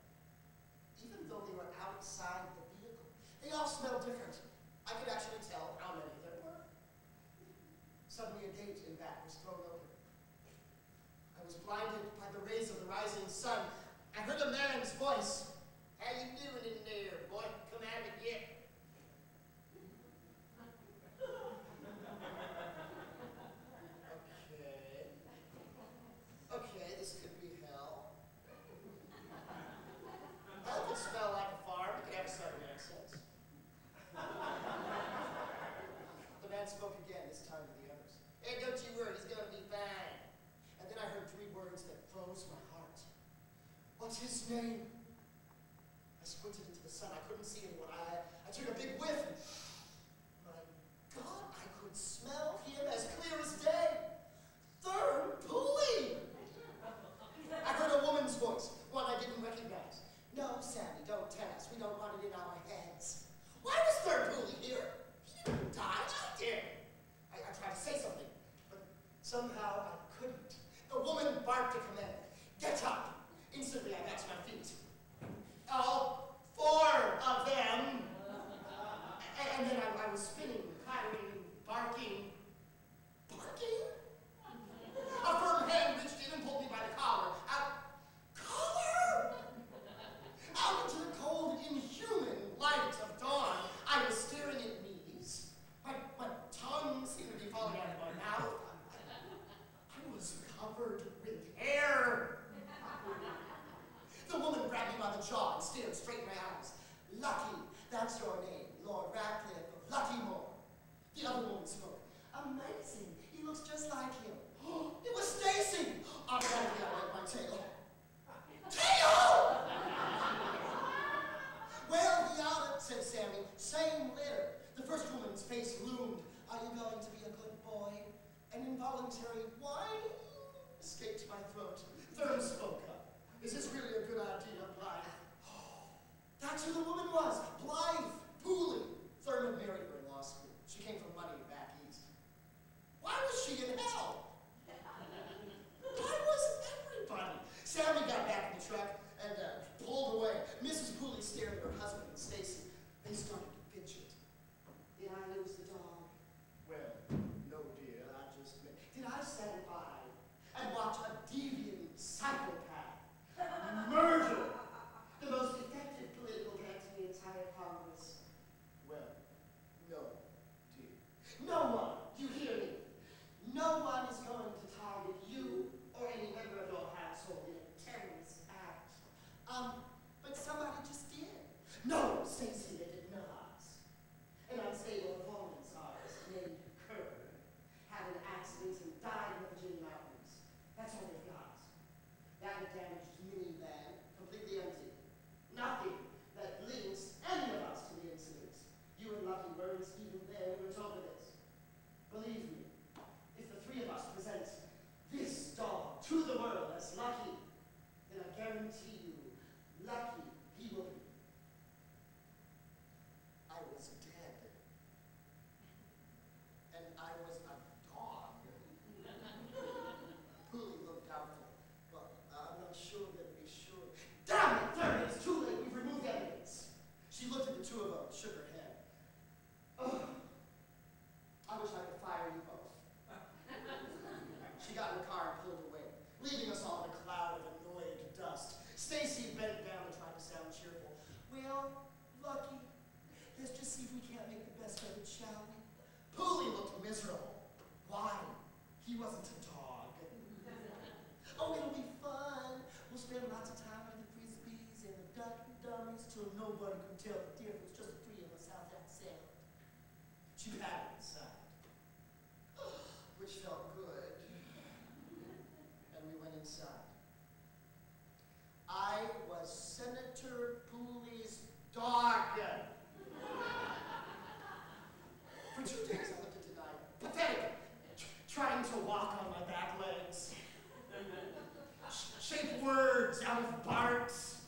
even though they were outside the vehicle. They all smelled different. I could actually tell how many there were. Suddenly a gate in back was thrown open. I was blinded by the rays of the rising sun. I heard a man's voice. How you doing in there, boy? Come out of it yet? Okay. Okay, was his name? I squinted into the sun. I couldn't see anyone. I took a big whiff. My God, I could smell him as clear as day. Thurm Pooley! I heard a woman's voice, one I didn't recognize. No, Sammy, don't tell us. We don't want it in our heads. Why was Thurm Pooley here? He didn't die. I did. I tried to say something, but somehow I couldn't. The woman barked a command. Get up! Instantly, I got to my feet. All 4 of them. And then I was spinning, clattering, barking. Barking? A firm hand reached in and pulled me by the collar. Collar? Out into the cold, inhuman light of dawn, I was staring at knees. My tongue seemed to be falling out of my mouth. I was covered with hair. The woman grabbed me by the jaw and stared straight in my eyes. Lucky, that's your name, Lord Radcliffe of Luckymore. The other woman spoke. Amazing, he looks just like him. It was Stacy! Automatically, I wet my tail. Tail! Well, he oughta, said Sammy. Same litter. The first woman's face loomed. Are you going to be a good boy? An involuntary whine escaped my throat. Thurm spoke up. Is this really a good idea, Blythe? That's who the woman was. Blythe Pooley. Thurm had married her in law school. She came from money back east. Why was she in hell? Why was everybody? Sammy got back in the truck and pulled away. Mrs. Pooley stared at her husband and Stacy. They started to fidget. Did I lose the dog? Well, no, dear. I just met. Did I stand by and watch a deviant psychopath murder the most effective political act in the entire Congress? Well, no, dear. No one. You hear me? No one is going to target you or any member of your household in a terrorist act. But somebody just did. No, Stacy, they did not. An unstable informant of ours named Kerr had an accident and died in the Virginia mountains. That's all they've got. That had damaged minivan, completely empty. Nothing that links any of us to the incident. You and Lucky weren't even there when we were told of this. Believe me, if the 3 of us present this dog to the world as Lucky, then I guarantee you, Lucky he will be. I was dead. And I was a dog. Pooley looked doubtful. Well, I'm not sure that we should. Damn it, Thurm, it's too late. We've removed evidence. She looked at the 2 of them, shook her head. Oh, I wish I could fire you both. She got in the car and pulled away, leaving us all in a cloud of annoyed dust. Stacy bent down and tried to sound cheerful. Well, Lucky, let's just see if we can't make the best of it, shall we? Pooley looked miserable. Why? He wasn't a dog. Oh, it'll be fun. We'll spend lots of time with the frisbees and the duck dummies till nobody can tell the difference. Just the 3 of us out that sound. She patted his side, which felt good. And we went inside. I was Senator Pooley's dog. For 2 days I looked at tonight, pathetic, trying to walk on my back legs, shape words out of barks.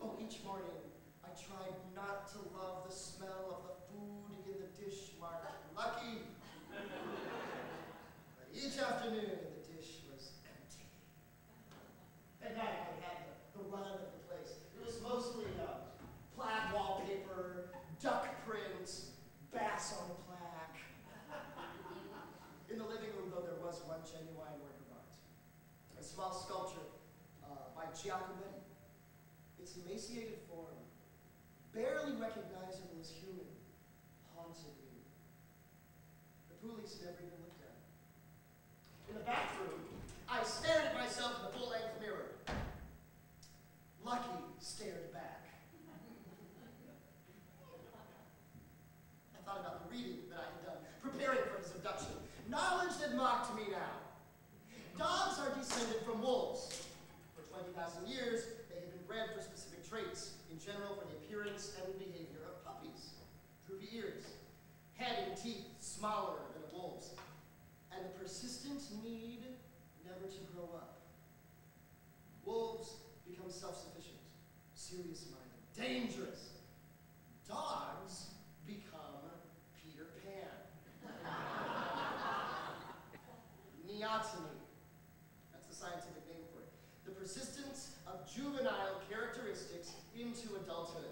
Oh, each morning I tried not to love the smell of the food in the dish marked Lucky. But each afternoon the dish was empty. At night I had the run of the place. It was mostly plaid wallpaper, duck prints, bass on the plaque. In the living room, though, there was one genuine work of art. A small sculpture by Giacometti. Its emaciated form, barely recognizable as human, haunted me. The Pooleys never even looked at it. In the bathroom, I stared at myself in the full-length mirror. Lucky stared back. I thought about the reading that I had done, preparing for his abduction. Knowledge that mocked me now. Dogs are descended from wolves. For 20,000 years, they have been bred for specific traits, in general for the appearance and behavior of puppies. Droopy ears, head and teeth smaller than a wolf's, and the persistent need never to grow up. Wolves become self-sufficient, serious-minded, dangerous. Dogs become Peter Pan. Neoteny. That's the scientific name for it. The persistence of juvenile characteristics into adulthood.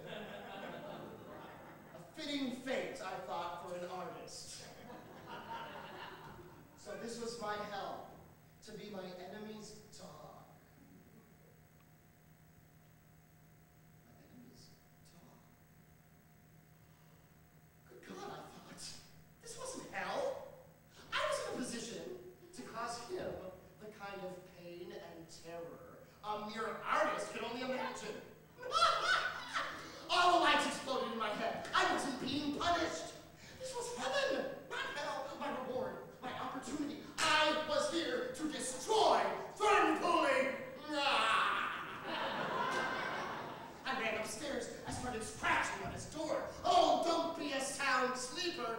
A fitting fate, I thought, for an artist. So this was my hell, to be my enemy's dog. My enemy's dog. Good God, I thought. This wasn't hell. I was in a position to cause him the kind of pain and terror a mere artist could only imagine. All the lights exploded in my head. I wasn't being punished. This was heaven, not hell. My reward, my opportunity. I was here to destroy Fernpooley. I ran upstairs. I started scratching on his door. Oh, don't be a sound sleeper.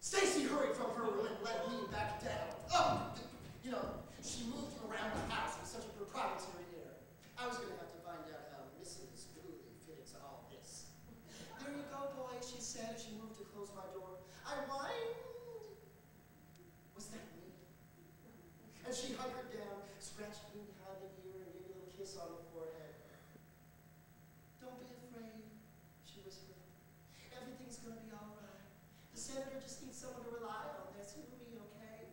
Stacy hurried from her room and led me back down. Oh, you know, she moved around the house with such a proprietary air. I was going to have to find out how Mrs. Dooley fit into all this. There you go, boy, she said as she moved to close my door. I whined. Was that me? And she hunkered down, scratched me behind the ear, and gave me a little kiss on the forehead. Don't be afraid, she whispered. Everything's going to be all right. The senator just needs someone to rely on. That's you and me, okay?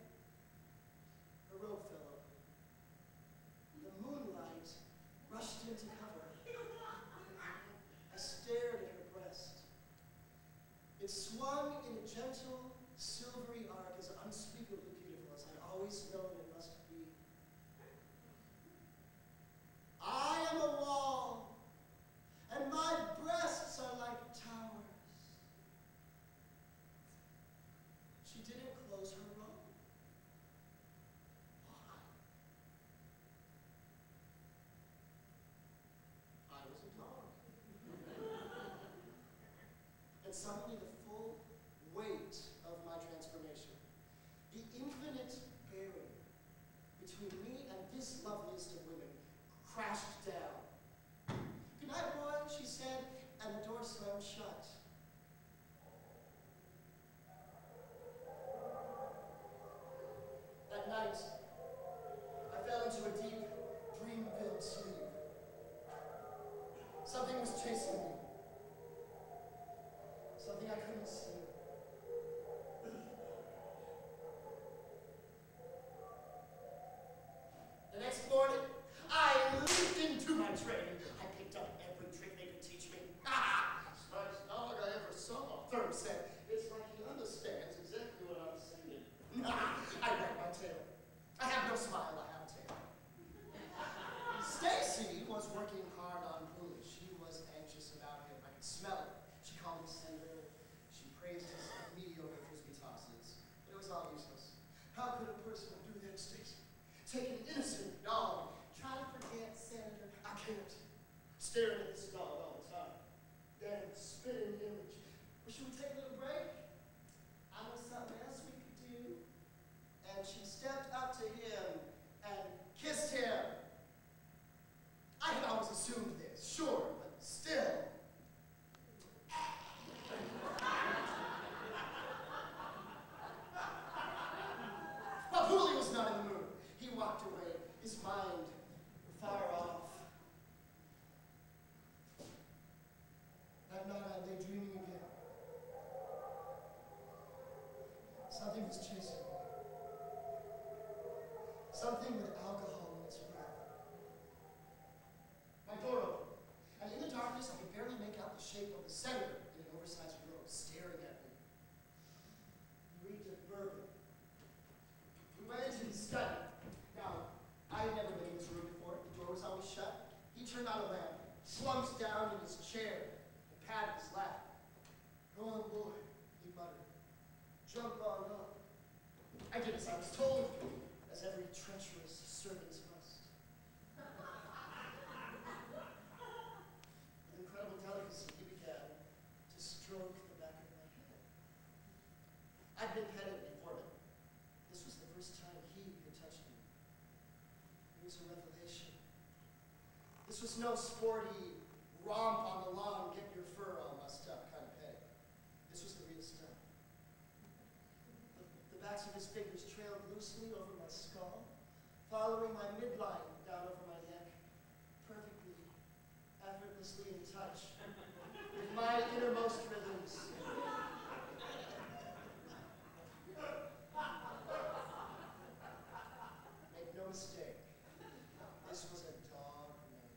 Her robe fell open. The moonlight rushed into cover. I stared at her breast. It swung in a gentle, silvery arc as unspeakably beautiful as I'd always known it must be. I am a wall, and my breasts are like towers. She didn't close her robe. Why? I was a dog. And suddenly the full weight of my transformation, the infinite barrier between me and this loveliest of women, crashed down. Good night, boy, she said, and the door slammed shut. That night, I fell into a deep, dream-filled sleep. Something was chasing me. Something I couldn't see. The next morning, I leaped into my training. I picked up every trick they could teach me. Smartest dog I ever saw, Thurm said. It's like he understands exactly what I'm saying. I wag my tail. I have no smile, I have a tail. Stacy was working hard on Pooley. She was anxious about him. I could smell it. She called him Senator. She praised his mediocre frisbee tosses. But it was all useless. How could a person do that, Stacy? Take an innocent dog. Try to forget, Senator. I can't. Staring at this dog all the time. Damn spitting image. Well, should we take a little break? I know something else we could do. And she stepped up to him and kissed him. I had always assumed this, sure, but still. But Pooley was not in the mood. He walked away, his mind far off. That night I lay dreaming again. Something was chasing me. Something with alcohol in its breath. My door opened, and in the darkness I could barely make out the shape of the senator in an oversized robe staring at me. He reeked of bourbon. We went into his study. Now, I had never been in this room before. The door was always shut. He turned on a lamp, slumped down in his chair, and patted his lap. Go on, boy, he muttered. Jump on up. I did as I was told, as every treacherous servant must. It was a revelation. This was no sporty romp on the lawn, get your fur all mussed up kind of peg. This was the real stuff. The backs of his fingers trailed loosely over my skull, following my midline down over my neck, perfectly, effortlessly in touch with my innermost rhythms. Make no mistake, this was a dog man.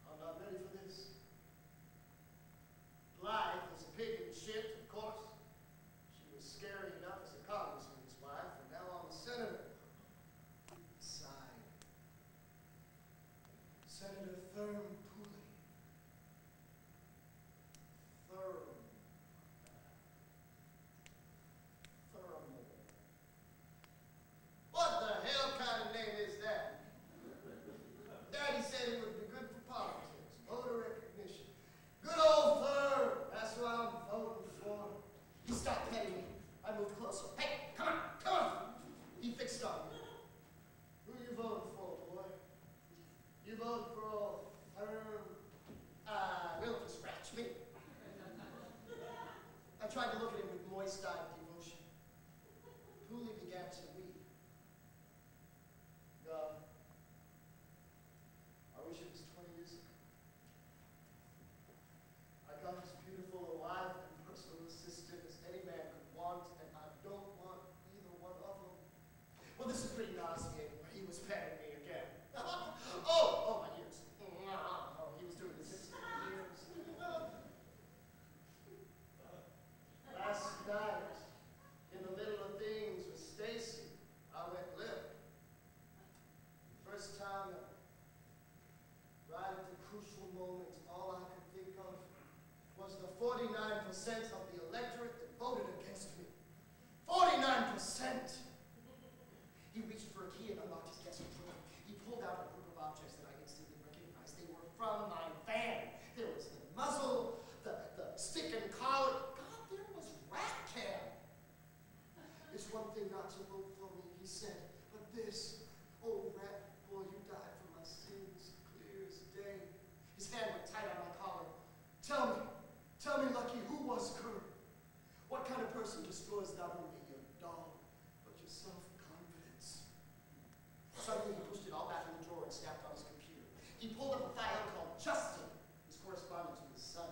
I'm not ready for this. Blythe was a pig in shit, of course. She was scary enough as a congressman's wife, and now I'm a senator. Sighed. Senator Thurm Pooley. Thurm. What the hell kind of name is that? Daddy said it would be good for politics, voter recognition. Good old Thurm, that's who I'm voting for. He stopped petting me. I moved closer. Hey, come on, come on. He fixed on me. Who you voting for, boy? You vote for old Thurm? Will if you scratch me. I tried to look at him with moist-eyed devotion. Pooley began to weep. God, I wish it was 20 years ago. I got as beautiful a wife and personal assistant as any man could want, and I don't want either one of them. Well, this is pretty nauseating, but he was petting me again. Oh, my ears. Oh, he was doing this in my ears. Last night, in the middle of things with Stacy, I went limp. First time, right at the crucial moment, all I could think of was the 49% of the electorate that voted against me. 49%! He reached for a key and unlocked his desk drawer. He pulled out a group of objects that I instantly recognized. They were from my van. There was the muzzle, the stick and collar. God, there was rat cam. It's one thing not to vote for me, he said, but this, oh rat boy, you died for my sins, clear as day. His hand went tight on my collar. Tell me, Lucky, who was Kurt? What kind of person destroys not only your dog, but your self-confidence? Suddenly he pushed it all back in the drawer and snapped on his computer. He pulled up a file called Justin, his correspondence with his son.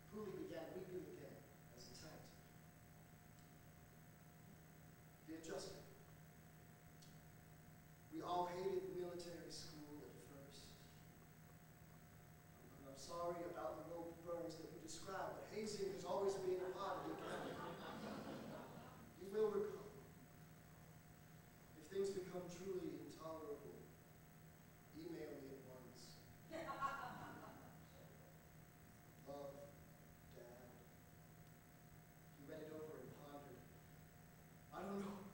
Pooley began weeping again as he typed. Dear Justin, we all hated military school at first. And I'm sorry about the rope burns that you described, but hazing has always been a part of the academy. You will recall, if things become truly intolerable, email me at once. Love, Dad. He read it over and pondered. I don't know.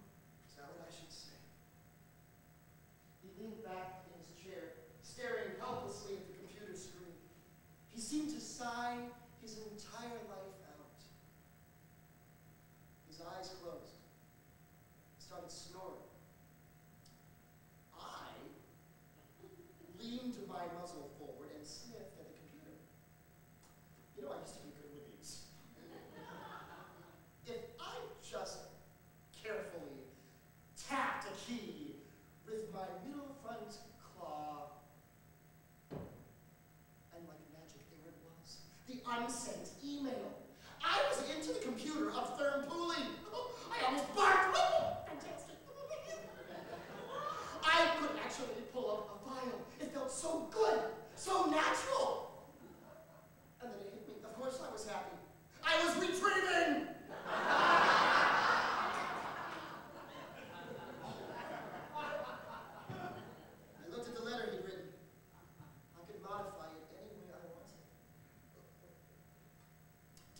Is that what I should say? He leaned back in his chair, staring helplessly at the computer screen. He seemed to sigh his entire life out. His eyes closed. He started snoring. I leaned my muzzle forward and sniffed at the computer. You know, I used to be good with these. If I just carefully tapped a key with my middle front claw, and like magic, there it was. The unsent email. I was into the computer of Thurm Pooley. I almost barked. Fantastic. I could actually pull up a file. It felt so good, so natural. And then it hit me. Of course I was happy. I was retrieving. I looked at the letter he'd written. I could modify it any way I wanted.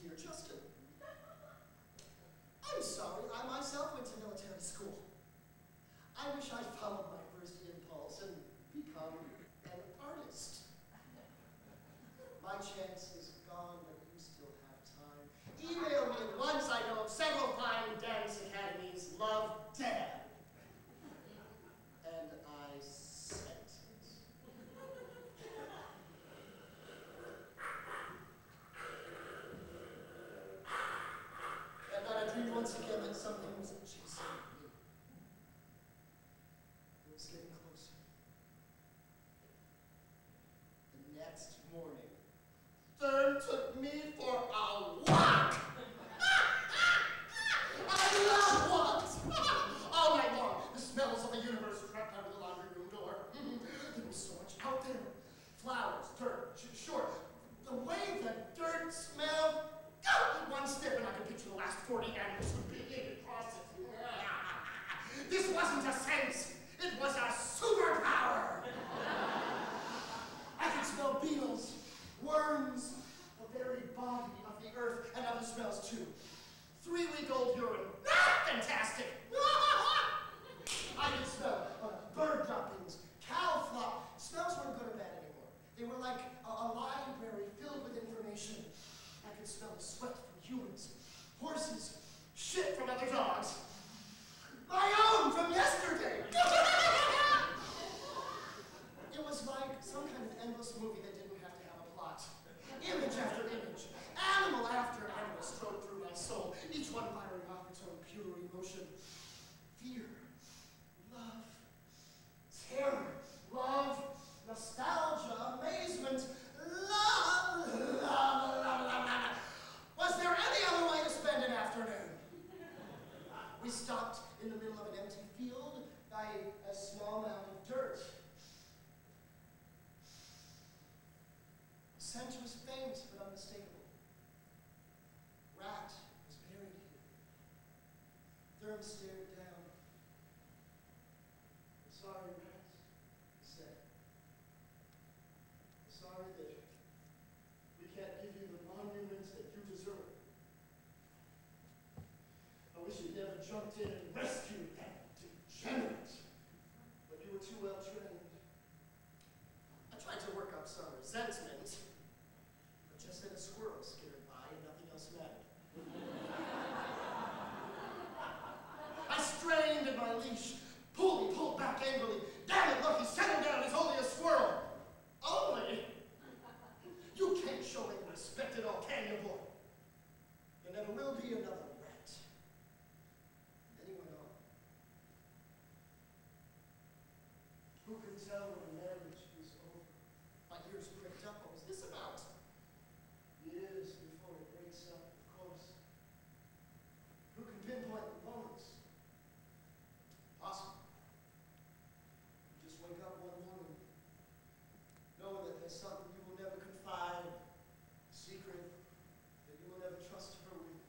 Dear Justin, I'm sorry, I myself went to military school. I wish I'd followed my first impulse and become an artist. My chance is gone, but you still have time. Email me at once. I know of several fine dance academies. Love, Dad. 40 animals would be in the process. This wasn't a sense, it was a superpower. I could smell beetles, worms, the very body of the earth, and other smells too. 3-week-old urine. Fantastic! I could smell bird droppings, cow flop. Smells weren't good or bad anymore. They were like a library filled with information. I could smell the sweat from humans, horses, shit from other dogs. My own from yesterday! It was like some kind of endless movie that didn't have to have a plot. Image after image, animal after animal strode through my soul, each one firing off its own pure emotion. Fear, love, terror, love, nostalgia, amazement, love. Was there any other way to spend an afternoon? We stopped in the middle of an empty field by a small mound of dirt. The scent was faint but unmistakable. Rat was buried here. Thurm stared down. I'm sorry, Rat, he said. I'm sorry that we can't give you the monument that you deserve. I wish you'd never jumped in and rescued that degenerate. But you were too well trained. I tried to work up some resentment, but just then a squirrel skittered by and nothing else mattered. I strained at my leash. He pulled back angrily. Damn it, look, he's settled down. He's only a squirrel. Only? You can't show any respect at all, can you, boy? There never will be another rat. Then he went on. Who can tell when a marriage is over? My ears pricked up. What was this about? Years before it breaks up, of course. Who can pinpoint the moments? Possible. You just wake up one morning, knowing that there's something you will never confide, a secret that you will never trust her with.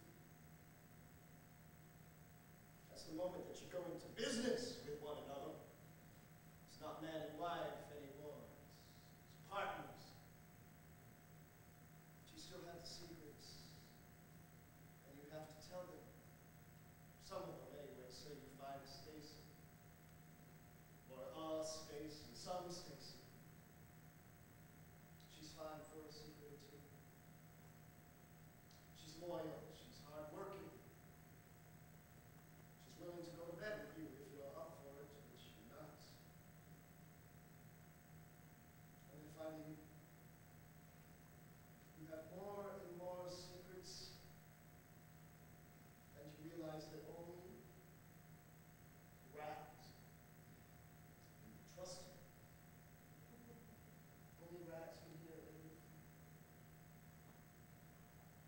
That's the moment that you go into business with one another. It's not man and wife anymore. It's partners. But you still have the secrets, and you have to tell them. Some of them anyway, so you find Stacy. Or a Stacy, some Stacy. She's fine for a secret or two. She's loyal, she's hardworking. She's willing to go to bed with you if you're up for it, which you're not. And then finally, you have more and more secrets, and you realize that only rats can be trusted. Only rats can hear everything.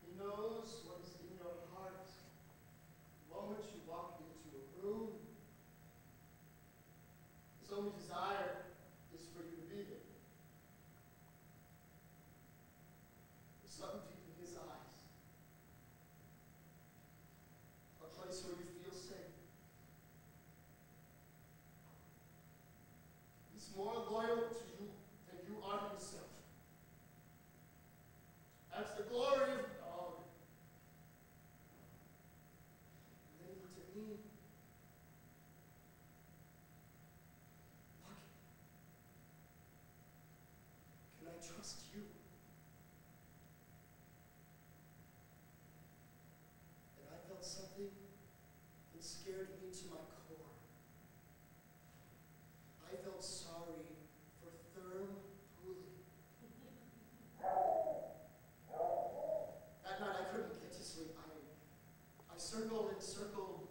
He knows what is in your heart the moment you walk into a room. His only desire is for you to be there. There's something deep in his eyes. A place where you feel safe. He's more loyal to you than you are to yourself. That's the glory of the dog. And then he looked at me. Lucky. Can I trust you? And I felt something that scared me to my core. I felt sorry for Thurm Pooley. That night I couldn't get to sleep. I circled and circled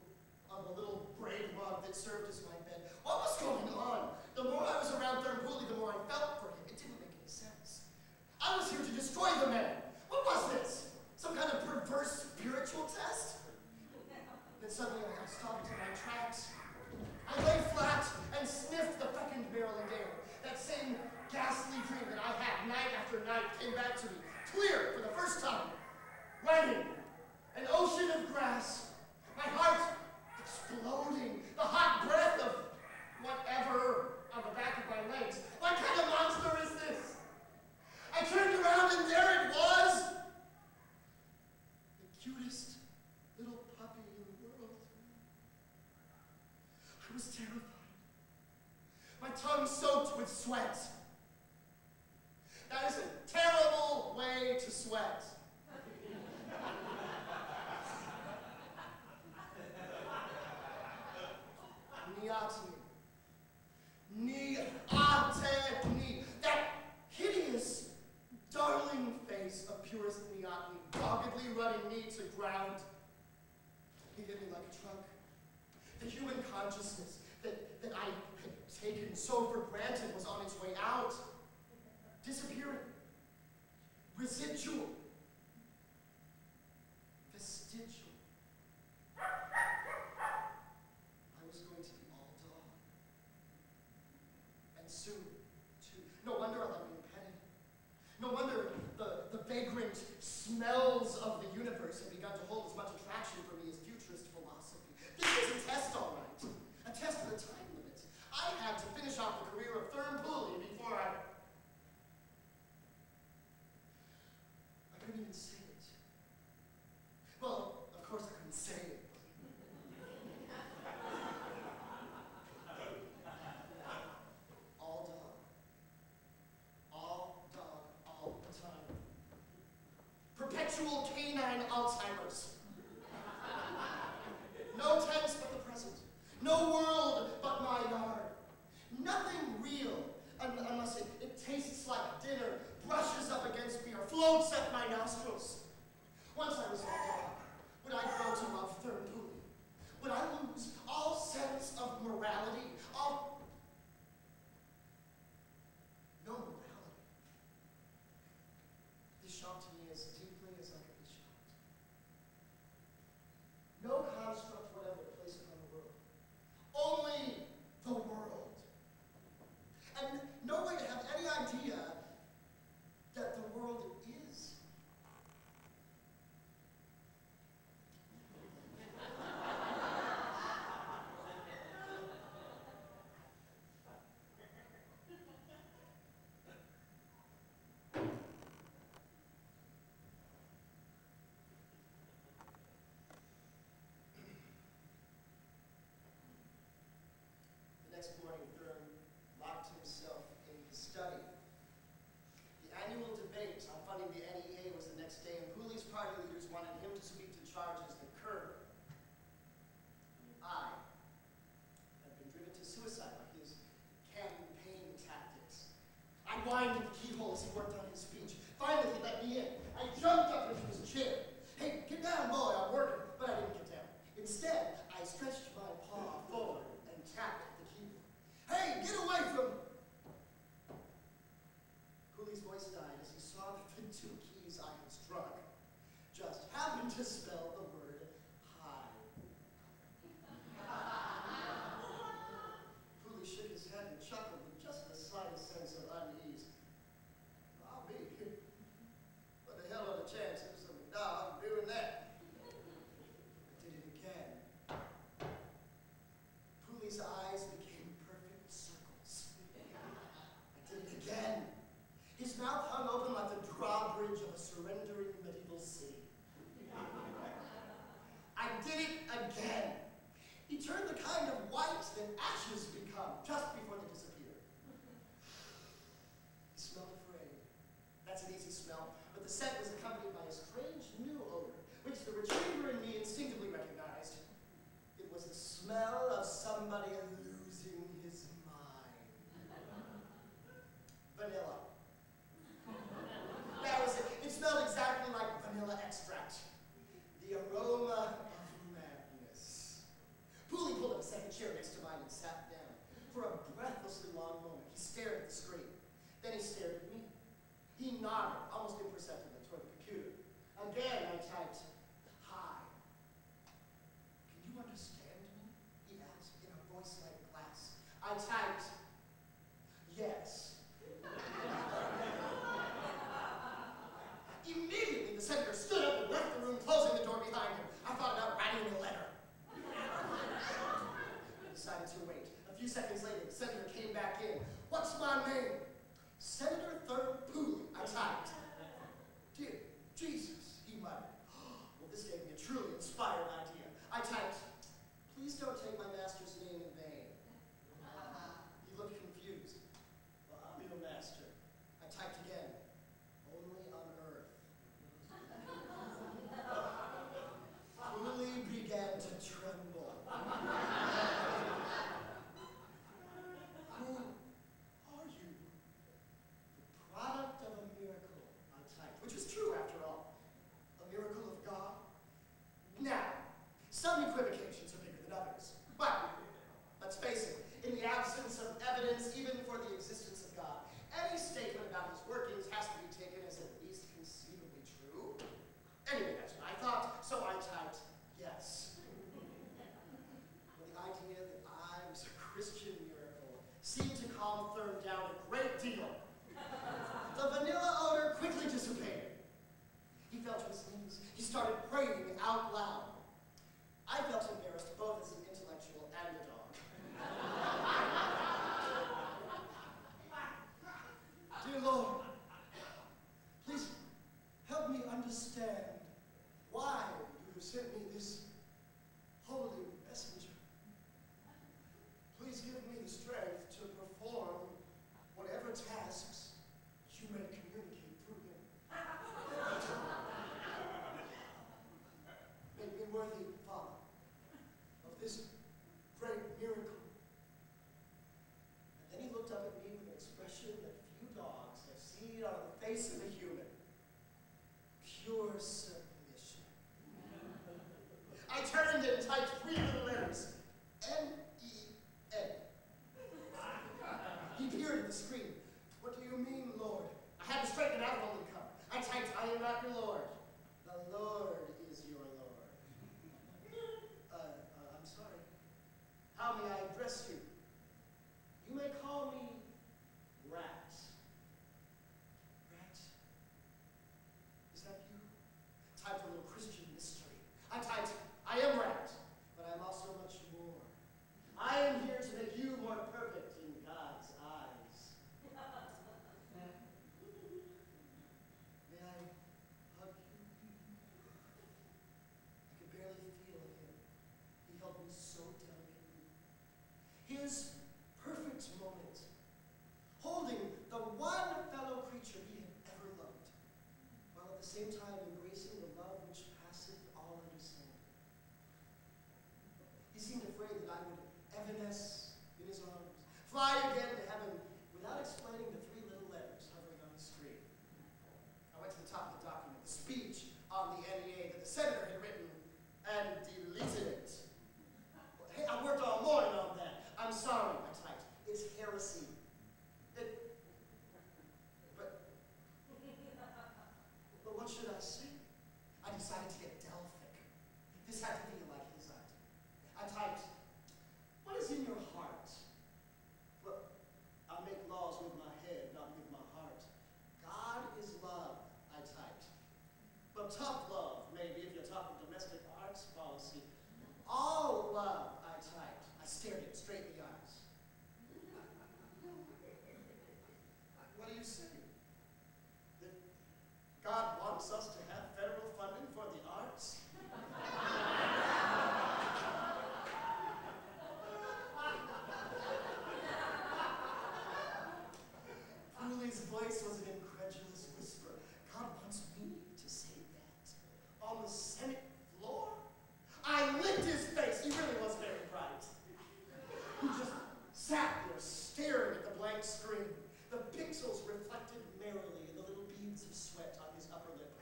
on the little braid rug that served as my bed. What was going on? The more I was around Thurm Pooley, the more I felt for him. It didn't make any sense. I was here to destroy the man. What was this? Some kind of perverse spiritual test? Then suddenly I stopped in my tracks. I lay flat and sniffed the fucking Maryland air. That same ghastly dream that I had night after night came back to me, clear for the first time. Raining An ocean of grass. My heart exploding. The hot breath of whatever on the back of my legs. What kind of monster is this? I turned around and there it was. The cutest little puppy in the world. I was terrified. My tongue soaked with sweat. That is a terrible way to sweat. Niatini. That hideous, darling face of purest Niatini, doggedly running me to ground. He hit me like a truck. The human consciousness that I had taken so for granted was on its way out. Disappearing. Residual. Vestigial. I was going to be all dog. And soon, too. No wonder I like being petted. No wonder the vagrant smells of the universe have begun to hold as much attraction for me as futurist philosophy. This was a test, all right. A test of the time limit. I had to finish off the career of Thurn Pooley before I couldn't even say it. Well, of course I couldn't say it. All dog. All dog, all the time. Perpetual canine Alzheimer's. No tense but the present. No world but my yard. Nothing real unless it tastes like dinner, brushes up against me, or floats at my nostrils. Once I was all dog, would I grow to love Thurn Pooley? Would I lose all sense of morality? No morality. This shocked me as deeply as I could be shocked. No construct whatever to place upon the world. Only the world. And no way to have any idea that the world is. The next morning, Thurn locked himself in his study. The annual debate on funding the NEA was the next day, and Pooley's party leaders wanted him to speak to charges that Kerr, I, had been driven to suicide by his campaign tactics. I whined at the keyhole as he worked on his speech. Finally, he let me in. I jumped up into his chair. Hey, get down, boy, I'm working. But I didn't get down. Instead, I stretched my paw forward and tapped the keyboard. Hey, get away from... Pooley's voice died as he saw that the two keys I had struck just happened to spell the word hi. Pooley shook his head and chuckled with just the slightest sense of unease. I'll be. What the hell are the chances of a dog doing that? I did it again. Pooley's eyes became perfect circles. I did it again. His mouth hung open like the drawbridge of a surrendering medieval sea. I did it again. He turned the kind of white that ashes become just before they disappear. He smelled afraid. That's an easy smell, but the scent was accompanied by a strange new odor, which the retriever in me instinctively recognized. It was the smell of somebody losing his mind. Vanilla. That was it. It smelled exactly like vanilla extract. The aroma of madness. Pooley pulled up a second chair next to mine and sat down. For a breathlessly long moment, he stared at the screen. Then he stared at me. He nodded, almost imperceptibly, toward the seconds later, the senator came back in. What's my name? Senator Thurb Pooley, I typed. Dear Jesus, he muttered. Well, this gave me a truly inspired idea. I typed, please don't take my master's name in vain. He looked confused. Well, I'm your master. I typed again, only on Earth. Pooley began to tremble. Who are you? The product of a miracle, I typed, which was true after all. A miracle of God. Now, some equivocations are bigger than others. But, let's face it, in the absence of evidence even for the existence of God, any statement about his workings has to be taken as at least conceivably true. Anyway, that's what I thought, so I typed yes. Well, the idea that I was a Christian miracle seemed to calm Thurb down a great deal. The vanilla odor quickly dissipated. He fell to his knees. He started praying out loud. I felt embarrassed both as an intellectual and a dog. Dear Lord, please help me understand why you have sent me this holy messenger. Please give me the strength to perform whatever tasks you may communicate through him. Make me worthy, Father, of this great miracle. And then he looked up at me with an expression that few dogs have seen on the face of a human. Pure submission. I turned and typed 3 little letters. N-E-N. He peered at the screen. What do you mean, Lord? I had to straighten out a little cup. I typed, I am not your Lord. The Lord is your Lord. I'm sorry. How may I address you? You may call me Rat. Rat? Is that you? Typed a little Christian mystery. I typed, I am Rat, but I'm also much more. I am here to make you more perfect in God's eyes. May I hug you? I could barely feel him. He held me so delicately. His perfect moment, holding the one fellow creature he had ever loved, while at the same time embracing the love which passeth all understanding. He seemed afraid that I would evanesce in his arms, fly again to heaven, without explaining the 3 little letters hovering on the screen. I went to the top of the document, the speech on the NEA that the senator had written, and deleted it. Hey, I worked all morning on that. I'm sorry, I typed. It's heresy. But what should I say? I decided to get Delphic. This had to be like his idea. I typed, what is in your heart? Well, I make laws with my head, not with my heart. God is love, I typed. But tough love, maybe, if you're talking domestic arts policy. All love, I typed. I stared him straight in the eyes. What do you say? That God wants us to have federal funding for the arts? Pooley's voice was an incredulous whisper. God wants me to say that on the Senate floor? I licked his face. He really was very bright. He just sat there staring at the blank screen. The pixels reflected merrily in the little beads of sweat on his upper lip.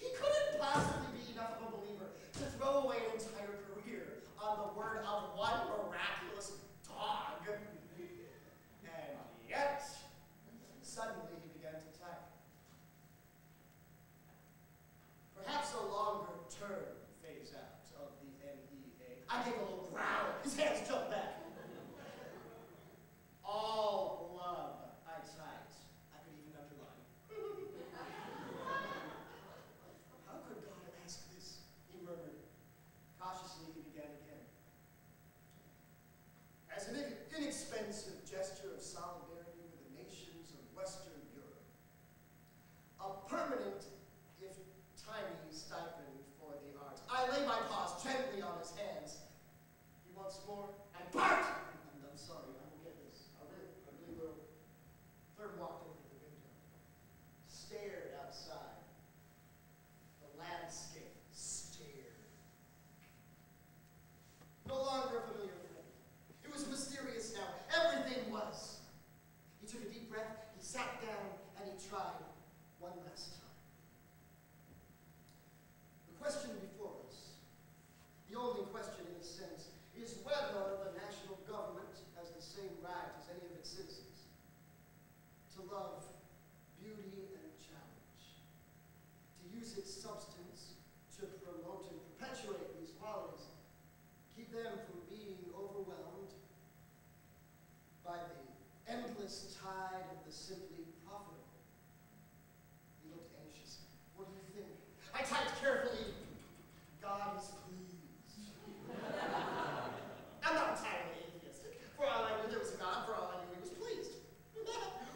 He couldn't possibly be enough of a believer to throw away an entire career on the word of one miraculous dog. And yet, suddenly he began to type. Perhaps a longer term phase out of the NEA. I gave a little growl. His hands jumped back. All love, I typed. I could even underline. How could God ask this? He murmured. Cautiously, he began again. As an idiot, keep them from being overwhelmed by the endless tide of the simply profitable. He looked anxious. What do you think? I typed carefully, God is pleased. I'm not entirely atheistic. For all I knew there was a God, for all I knew he was pleased.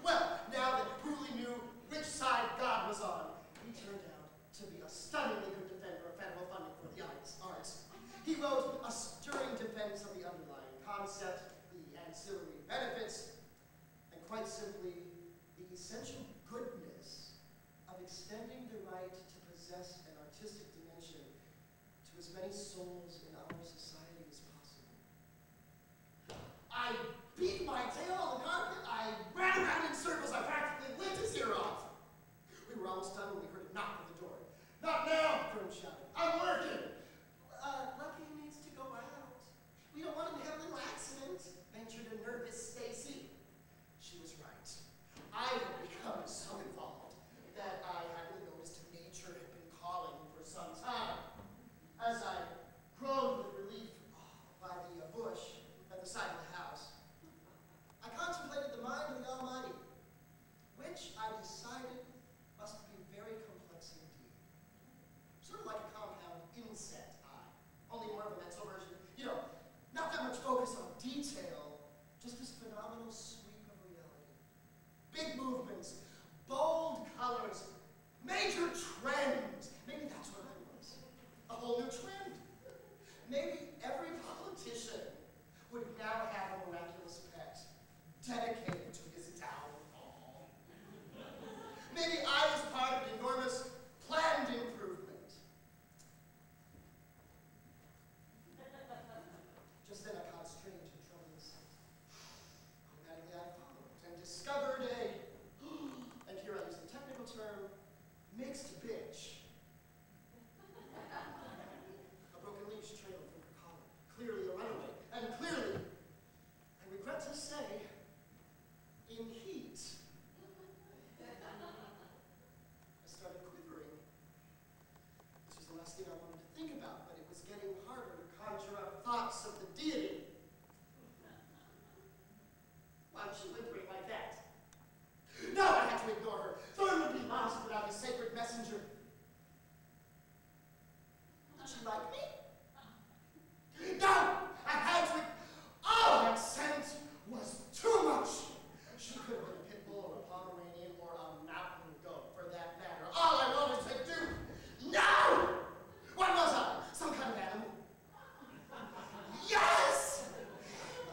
Well, now that Pooley knew which side God was on, he turned out to be a stunningly good defender of federal funding for the arts. He wrote a stirring defense of the underlying concept, the ancillary benefits, and quite simply, the essential goodness of extending the right to possess an artistic dimension to as many souls in our society as possible. I beat my tail on the carpet, I ran around in circles, I practically lit his ear off. We were almost done when we heard a knock at the door. Not now, Fern shouted. I'm working. Lucky needs to go out. We don't want him to have a little accident, ventured a nervous Stacy. She was right. I had become so involved that I hadn't noticed nature had been calling for some time. As I groaned with relief by the bush at the side of the house, I contemplated the mind of the Almighty, which I decided must be very complex indeed. Sort of like a compound insect eye, only more of a mental version. You know, not that much focus on detail, just this phenomenal sweep of reality. Big movements, bold colors, major trends. Maybe that's what I was. A whole new trend. Maybe every politician would now have a miraculous pet dedicated to his downfall. Maybe I was part of an enormous planned improvement. Just then I caught a strange and troubling sight. Automatically I followed and discovered and here I use the technical term, mixed bitch. A broken leash trailing from her collar, clearly a runaway, and clearly, I regret to say, in heat. I started quivering. This was the last thing I wanted to think about, but it was getting harder to conjure up thoughts of the deity. Why was she whimpering like that? No, I had to ignore her. Thorn would be lost without his sacred messenger. Did she like me? No! I had to. Oh, that scent was too much. She could have been a pit bull or a Pomeranian or a mountain goat, for that matter. All I wanted to do. No! What was I? Some kind of animal? Yes!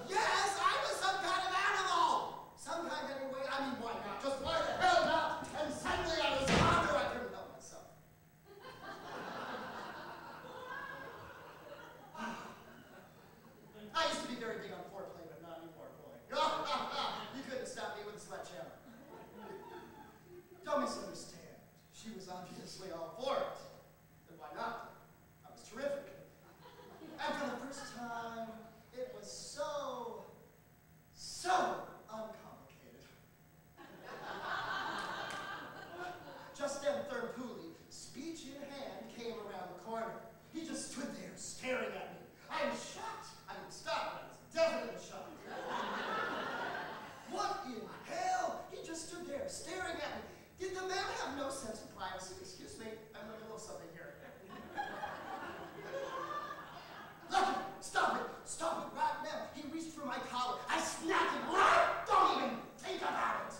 Yes, I was some kind of animal! Some kind anyway. I mean, why not? Just why the hell not? And suddenly I was honored. I couldn't help myself. I used to be very big on foreplay, but not anymore, boy. You couldn't stop me with a sledgehammer. Don't misunderstand. She was obviously all for it. Then why not? I was terrific. And for the first time, it was so uncomplicated. Just then, Thurn Pooley, speech in hand, came around the corner. He just stood there staring at me. I was shocked. I didn't stop. I was definitely shocked. What in hell? He just stood there staring at me. Did the man have no sense of privacy? Excuse me, I'm in the middle of something here. Look, stop it right now. He reached for my collar. I snapped it. Don't even think about it.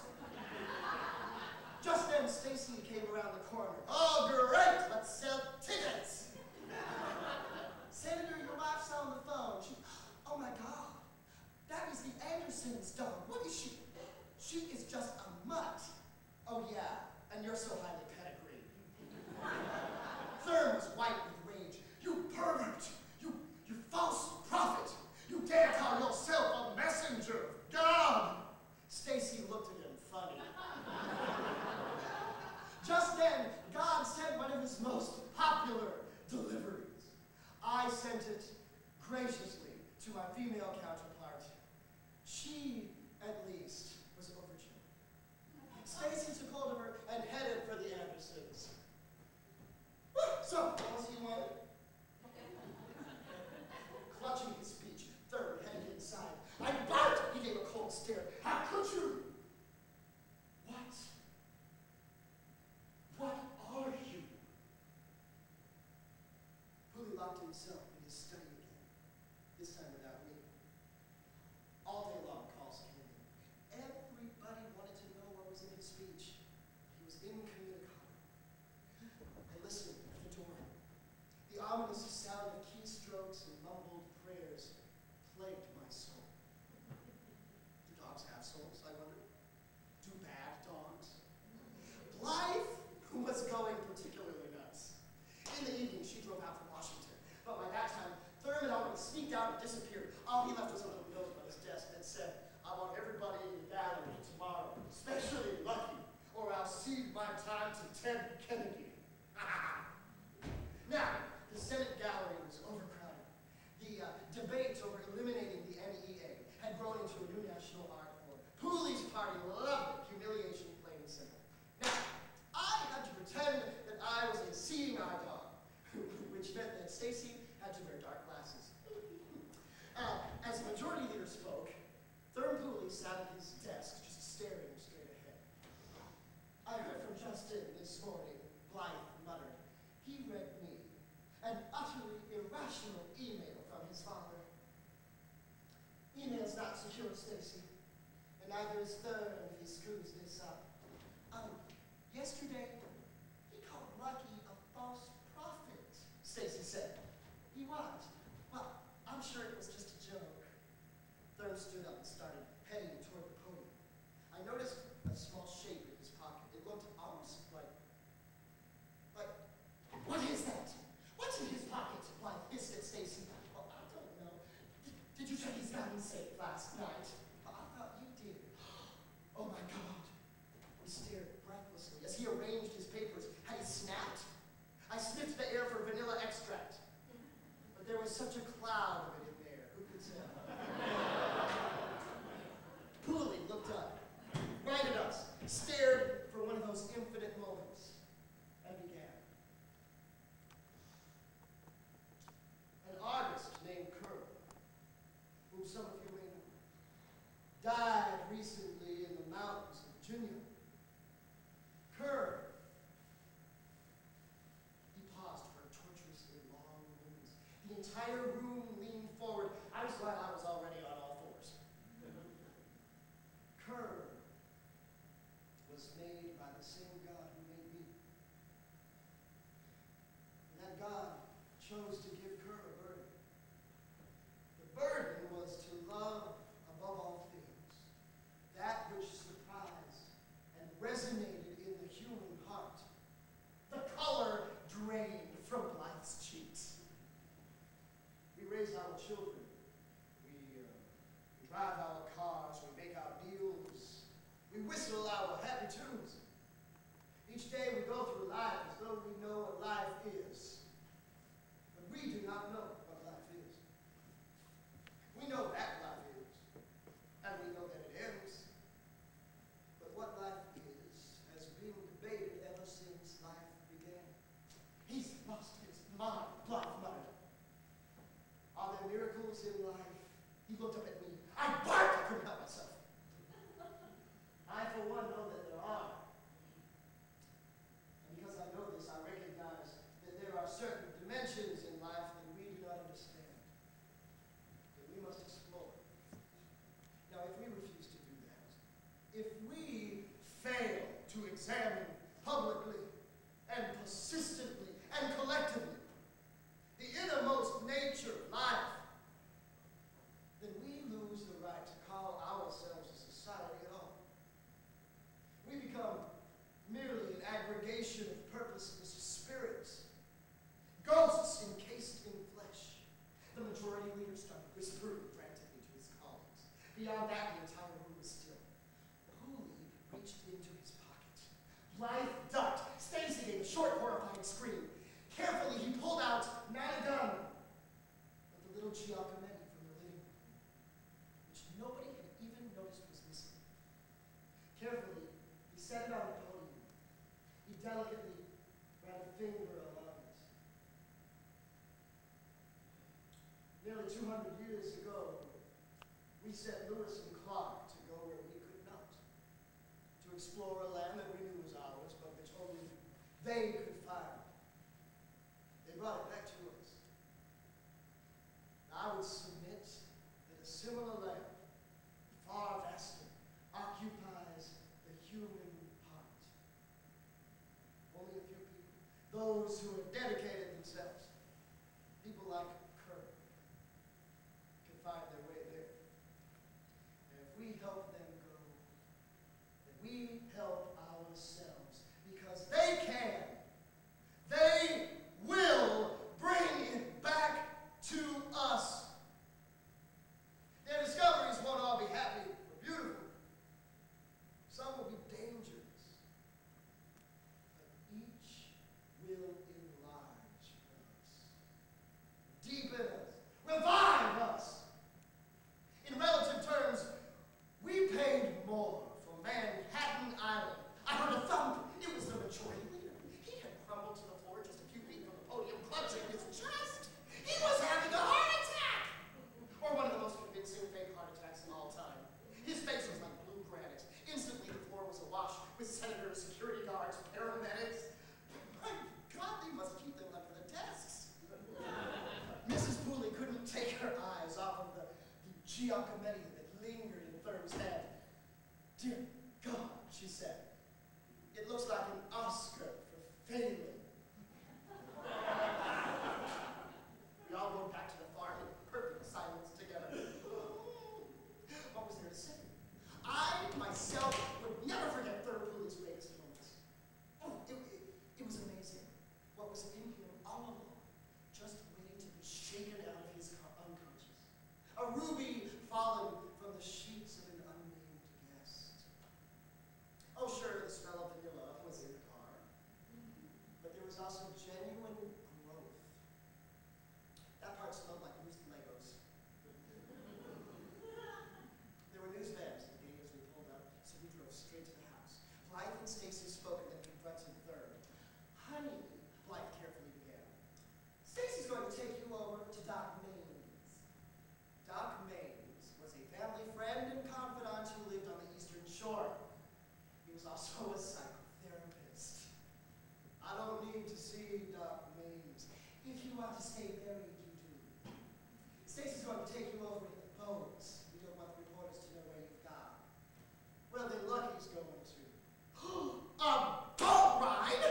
Just then, Stacy came around the corner. Oh, great, let's sell tickets. Senator, your wife's on the phone. Oh my God, that is the Anderson's dog. What is she? She is just a mutt. Oh yeah, and you're so highly pedigreed. Thurn was white with rage. You pervert! You false prophet! You dare call yourself a messenger of God! Stacy looked at him funny. Just then, God sent one of his most popular deliveries. I sent it graciously to my female counterpart. She, at least, was overjoyed. Stacy took hold of her and headed for the Andersons. So, what was he wanted? Clutching disappeared. All he left was a little note on his desk that said, "I want everybody in the gallery tomorrow, especially Lucky, or I'll cede my time to Ted Kennedy." Now, the Senate gallery was overcrowded. The debate over eliminating the NEA had grown into a new national art form. Pooley's party loved it, humiliation plain and simple. Now, I had to pretend that I was a seeing eye dog, which meant that Stacy had to wear dark glasses. As the majority leader spoke, Thurm Pooley sat at his desk, just staring straight ahead. "I heard from Justin this morning," Blythe muttered. "He read me an utterly irrational email from his father." "Email's not secure, Stacy, and neither is Thurm if he screws this up. Yesterday, he called Lucky a false prophet," Stacy said. "He was. Well, I'm sure it was just a joke." Thurm stood up and started heading toward the podium. I noticed a small shape in his pocket. It looked almost like, "What is that? What's in his pocket?" Blythe hissed at Stacy. "Well, I don't know. Did you check his gun safe last night?" "I thought you did." "Oh my God." We stared breathlessly as he arranged his papers. Had he snapped? I sniffed the air for vanilla extract, but there was such a cloud of it in there. Who could tell? Pooley looked up, right at us, stared for one of those infinite moments, and began. "An artist named Kerr, whom some of you may know, died recently in the mountains of Virginia. Kerr." He paused for torturously long moments. The entire room leaned forward. I was glad I was already on all fours. "Kerr was made by the same God who made me. And that God chose to give Kerr a burden. The burden was to love above all things that which surprised and resonated in the human heart. The color drained from Blythe's cheeks. We raise our children. We drive our cars. We make our deals. We whistle our happy tunes. Each day we go through life as though we know what life is. But we do not know what life is. We know that life is, and we know that it ends. But what life is has been debated ever since life began." "He's lost his mind," Blythe muttered. "Are there miracles in life?" He looked up at me. I barked. I couldn't help myself. "I, for one, know that there are. And because I know this, I recognize that there are certain dimensions in life that we do not understand, that we must explore. Now, if we refuse to do that, if we fail to examine publicly and persistently and collectively the innermost nature of life, then we lose the right to call ourselves a society at all. We become merely an aggregation of purposeless spirits, ghosts encased in flesh. The majority leader started whispering frantically to his colleagues. Beyond that, the entire room was still. Pooley reached into his pocket. Blythe ducked. Stacy gave a short, horrifying scream. Carefully, he pulled out not a gun, but the little Giacometti from the living room, which nobody had even noticed was missing. Carefully, he set it on the podium. He delicately ran a finger along it. Nearly 200 years ago, we sent Lewis and Clark to go where we could not, to explore a land that we knew was ours, but which only they could find. They brought it back to us. I would submit that a similar land, far vaster, occupies the human heart. Only a few people, those who have dedicated themselves, people like Kerr, can find their way there. And if we help them go, then we help ourselves, because they can. They will bring it back to us. giacometti that lingered in Thurm's head. Dear God, she said, it looks like an Oscar for failing. We all rode back to the farm in perfect silence together. What was there to say? I, myself, would never forget Thurm Pooley's greatest moments. Oh, it was amazing. What was in him all along, just waiting to be shaken out of his unconscious. A ruby fallen from the sheets of an unnamed guest. Oh, sure, the smell of vanilla was in the car. But there was also genuine growth. That part smelled like used Legos. There were news vans at the gate as we pulled up, so we drove straight to the house. Blythe and Stacy spoke and then confronted Thurm. Honey, Blythe carefully began. Stacy's going to take you over to Doc Maines. Doc Maines was a family friend and confidant who lived on the Eastern Shore. He was also a psychotherapist. I don't need to see Doc Maines. If you want to stay buried, you do. Stacy's going to take you over to the boats. We don't want the reporters to know where you've gone. Well, then Lucky's going to. A boat ride?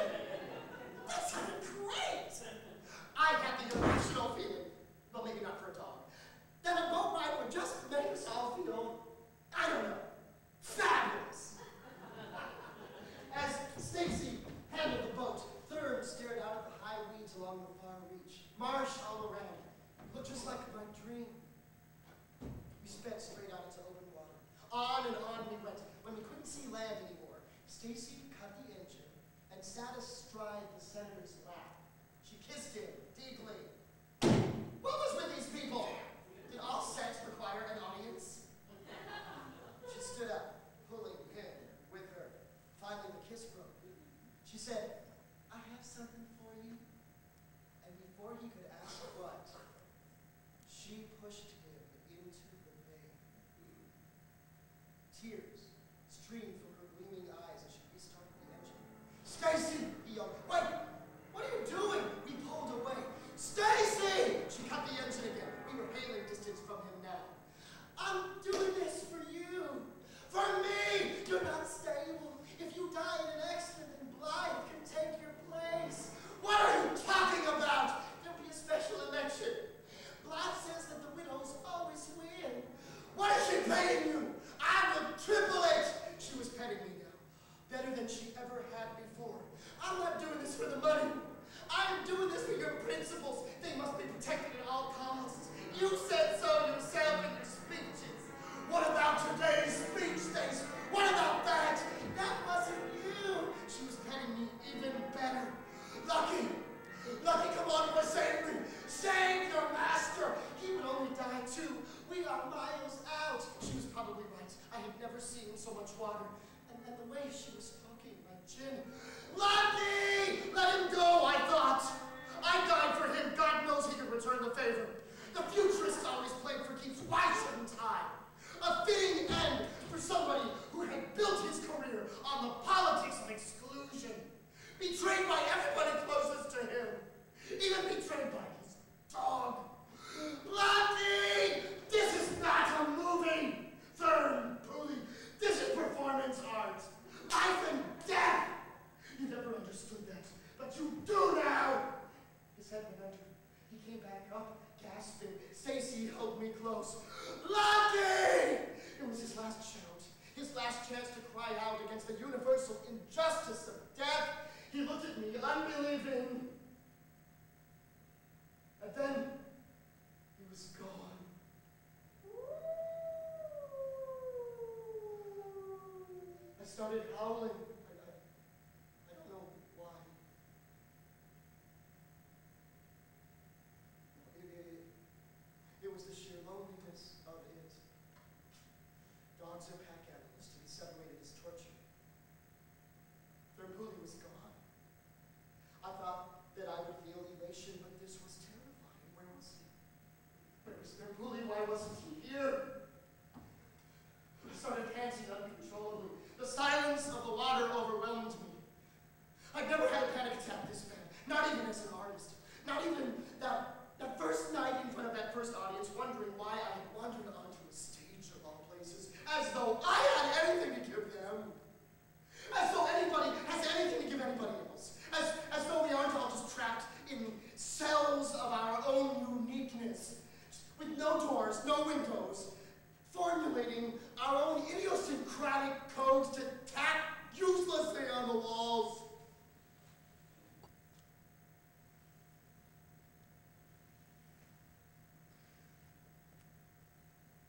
That sounded great! I had the irrational feeling, well, maybe not for a dog, that a boat ride would just make us all feel, I don't know, fabulous. As Stacy handled the boat, Thurm stared out at the high weeds along the far reach. Marsh all around. It looked just like my dream. We sped straight out into open water. On and on we went. When we couldn't see land anymore, Stacy cut the engine and sat astride the senator's lap. She kissed him deeply. What was with these people? Did all sex require an audience? She stood up, pulling him with her. Finally, the kiss broke. She said, I have something for you. And before he could ask what, she pushed him into the bay. Tears streamed from her gleaming eyes as she restarted the engine. Stacy! He yelled. Wait! What are you doing? We pulled away. Stacy! She cut the engine again. We were hailing distance from him now. I'm doing this for you. For me! You're not stable. If you die in an accident, then Blythe can take your place. What are you talking about? There'll be a special election. Blythe says that the widows always win. What is she paying you? I will triple it. She was petting me now, better than she ever had before. I'm not doing this for the money. I'm doing this for your principles. They must be protected at all costs. You said so yourself in your speeches. What about today's speech, Stacy? What about that? That wasn't you. She was petting me even better. Lucky! Lucky, come on, boy, save me! Save your master! He would only die too. We are miles out. She was probably right. I had never seen so much water. And the way she was talking, my chin. Lucky! Let him go, I thought. I died for him. God knows he could return the favor. The futurists always played for keeps. Why shouldn't I? A fitting end for somebody who had built his career on the politics of exclusion. Betrayed by everybody closest to him. Even betrayed by his dog. Lucky! This is not a movie! Thurm Pooley, this is performance art. Life and death! You never understood that, but you do now! His head went under. He came back up, gasping. Stacy held me close. Lucky! It was his last shout. His last chance to cry out against the universal injustice of death. He looked at me, unbelieving. And then, he was gone. I started howling. I don't know why. It was the sheer loneliness of it. Dogs are pack animals. To be separated is torture. Thurm Pooley was gone. I thought that I would feel elation, but this was terrifying. Where was he? Where was Thurm Pooley? Why wasn't he here? I started panting uncontrollably. The silence of the water overwhelmed me. I'd never had a panic attack this bad. Not even as an artist. Not even that first night in front of that first audience, wondering why I had wandered onto a with no doors, no windows, formulating our own idiosyncratic codes to tack uselessly on the walls.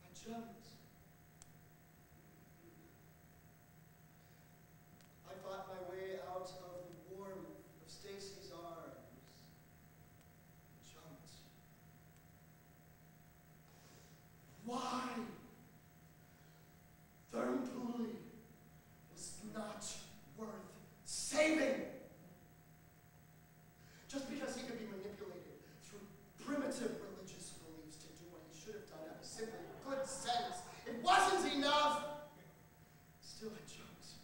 I jumped. I fought my way out of the warmth of Stacy's arms. Jumped. Why? Thurm Pooley was not worth saving. Just because he could be manipulated through primitive religious beliefs to do what he should have done out of simply good sense, it wasn't enough. Still, I jumped.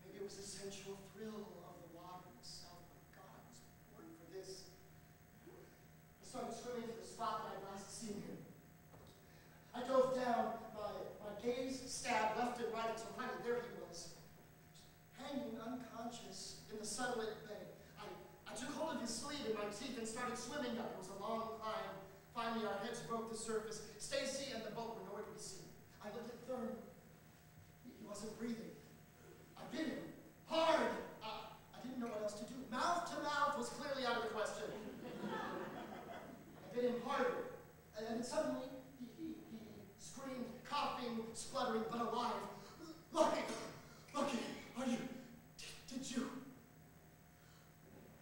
Maybe it was the sensual thrill of the water itself, but God was born for this. I started swimming to the spot that I'd last seen him. I dove down, my gaze stabbed left and right until finally there he was, hanging unconscious in the sunlit bay. I took hold of his sleeve in my teeth and started swimming up. It was a long climb. Finally, our heads broke the surface. Stacy and the boat were nowhere to be seen. I looked at Thurm. He wasn't breathing. I bit him hard. I didn't know what else to do. Mouth to mouth was clearly out of the question. I bit him harder. And then suddenly, he screamed, coughing, spluttering, but alive. Lucky, are you, did you?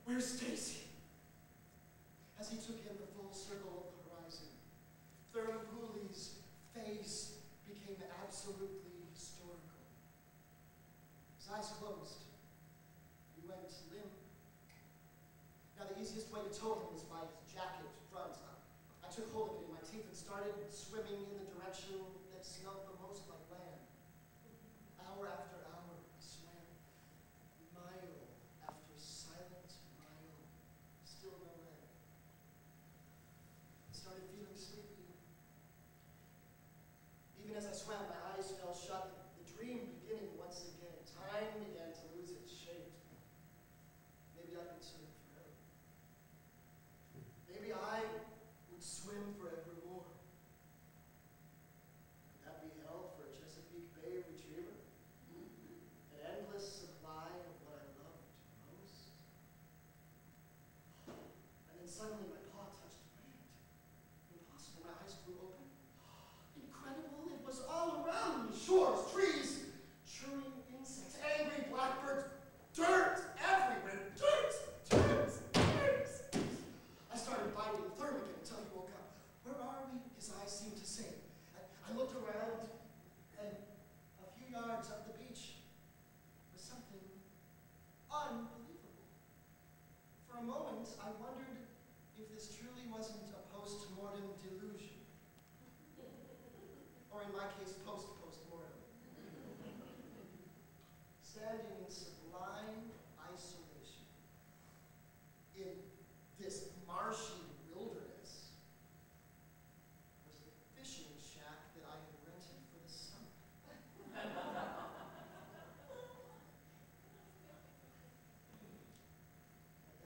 Where's Stacy? As he took in the full circle of the horizon, Thurm Pooley's face became absolutely historical. His eyes closed. He went limp. Now the easiest way to tow him is by his jacket front. I took hold of it in my teeth and started swimming in the direction that smelled the most like land. Hour after hour, I swam. Mile after silent mile. Still no land. I started feeling sleepy. Even as I swam, my eyes fell shut, the dream beginning once again. Time began to lose its shape. Maybe I could swim forever. Maybe I would swim forevermore. Could that be hell for a Chesapeake Bay retriever? An endless supply of what I loved most? And then suddenly my paw touched land. Impossible, my eyes flew open. Incredible, it was all around me. Shores, trees, churring insects, angry blackbirds, dirt everywhere. Dirt! I started biting Thurm again until he woke up. Where are we? His eyes seemed to say. I looked around, and a few yards up the beach was something unbelievable. For a moment, I wondered if this truly wasn't a post-mortem delusion. Or in my case, post-post-mortem. Standing in sublime isolation, in this marshy wilderness, was the fishing shack that I had rented for the summer. And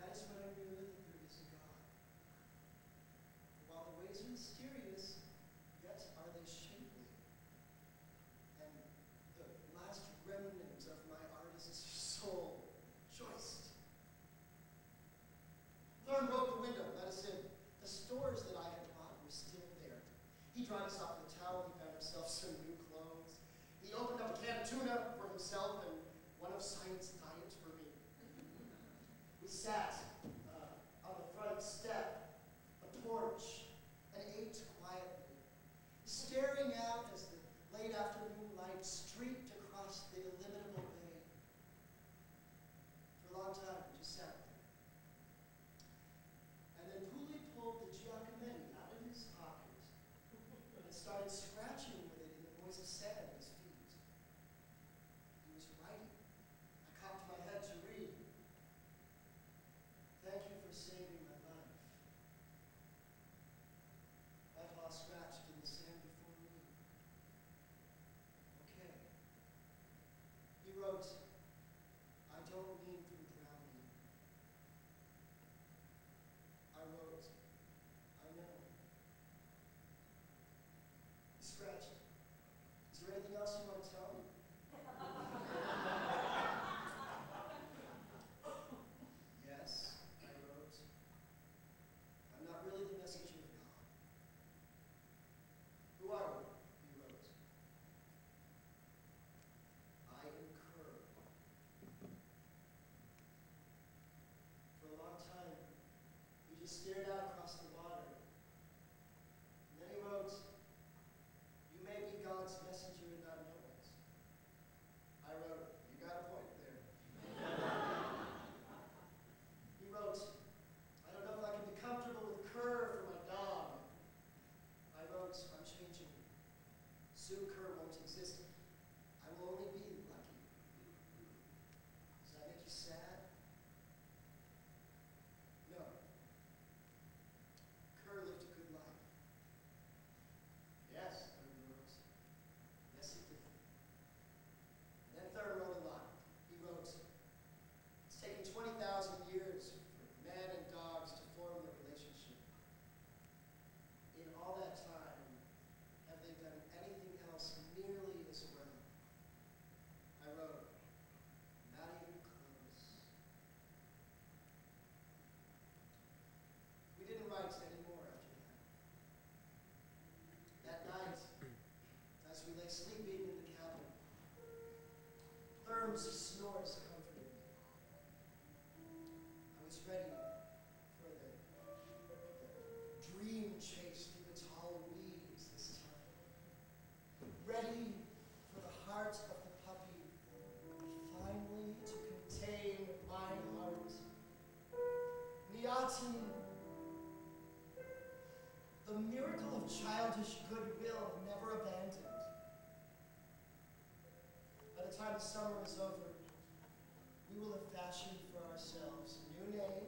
that is when I knew that there is a God. While the ways are mysterious, yet are they shapely. And the last remnant of my artist's soul choiced. Thurm broke the window, let us in. The stores that I had bought were still there. He dried us off with a towel. He found himself some new clothes. He opened up a can of tuna for himself and one of science diet for me. We sat on the front step, a porch, and ate quietly, staring out as the late afternoon light streaked across the illimitable bay. For a long time, we just sat there. And then Pooley pulled the Giacometti out of his pocket and started scratching with it in the moist sand at his feet. He was writing. I cocked my head to read. Thank you for saving my life. My paw scratched in the sand before me. Okay. He wrote, I don't mean through drowning. I stared out across the water. And then he wrote, "You may be God's messenger and not know it." I wrote, "You got a point there." He wrote, "I don't know if I can be comfortable with Kerr for my dog." I wrote, "I'm changing. Soon Kerr won't exist. I will only be lucky." Does that make you sad? No. Kerr lived a good life. Yes, Thurman wrote. Yes, he did. And then Thurman wrote a line. He wrote, "It's taken 20,000 years for man and dogs to form their relationship. In all that time, have they done anything else nearly as well?" I wrote, "Not even close." We didn't write anymore after that. That night, as we lay sleeping in the cabin, Therm's snores comforted me. I was ready for the dream chase through the tall weeds this time. Ready for the heart of the puppy finally to contain my heart. Niati, the miracle of childish goodwill never abandoned. By the time the summer is over, we will have fashioned for ourselves new names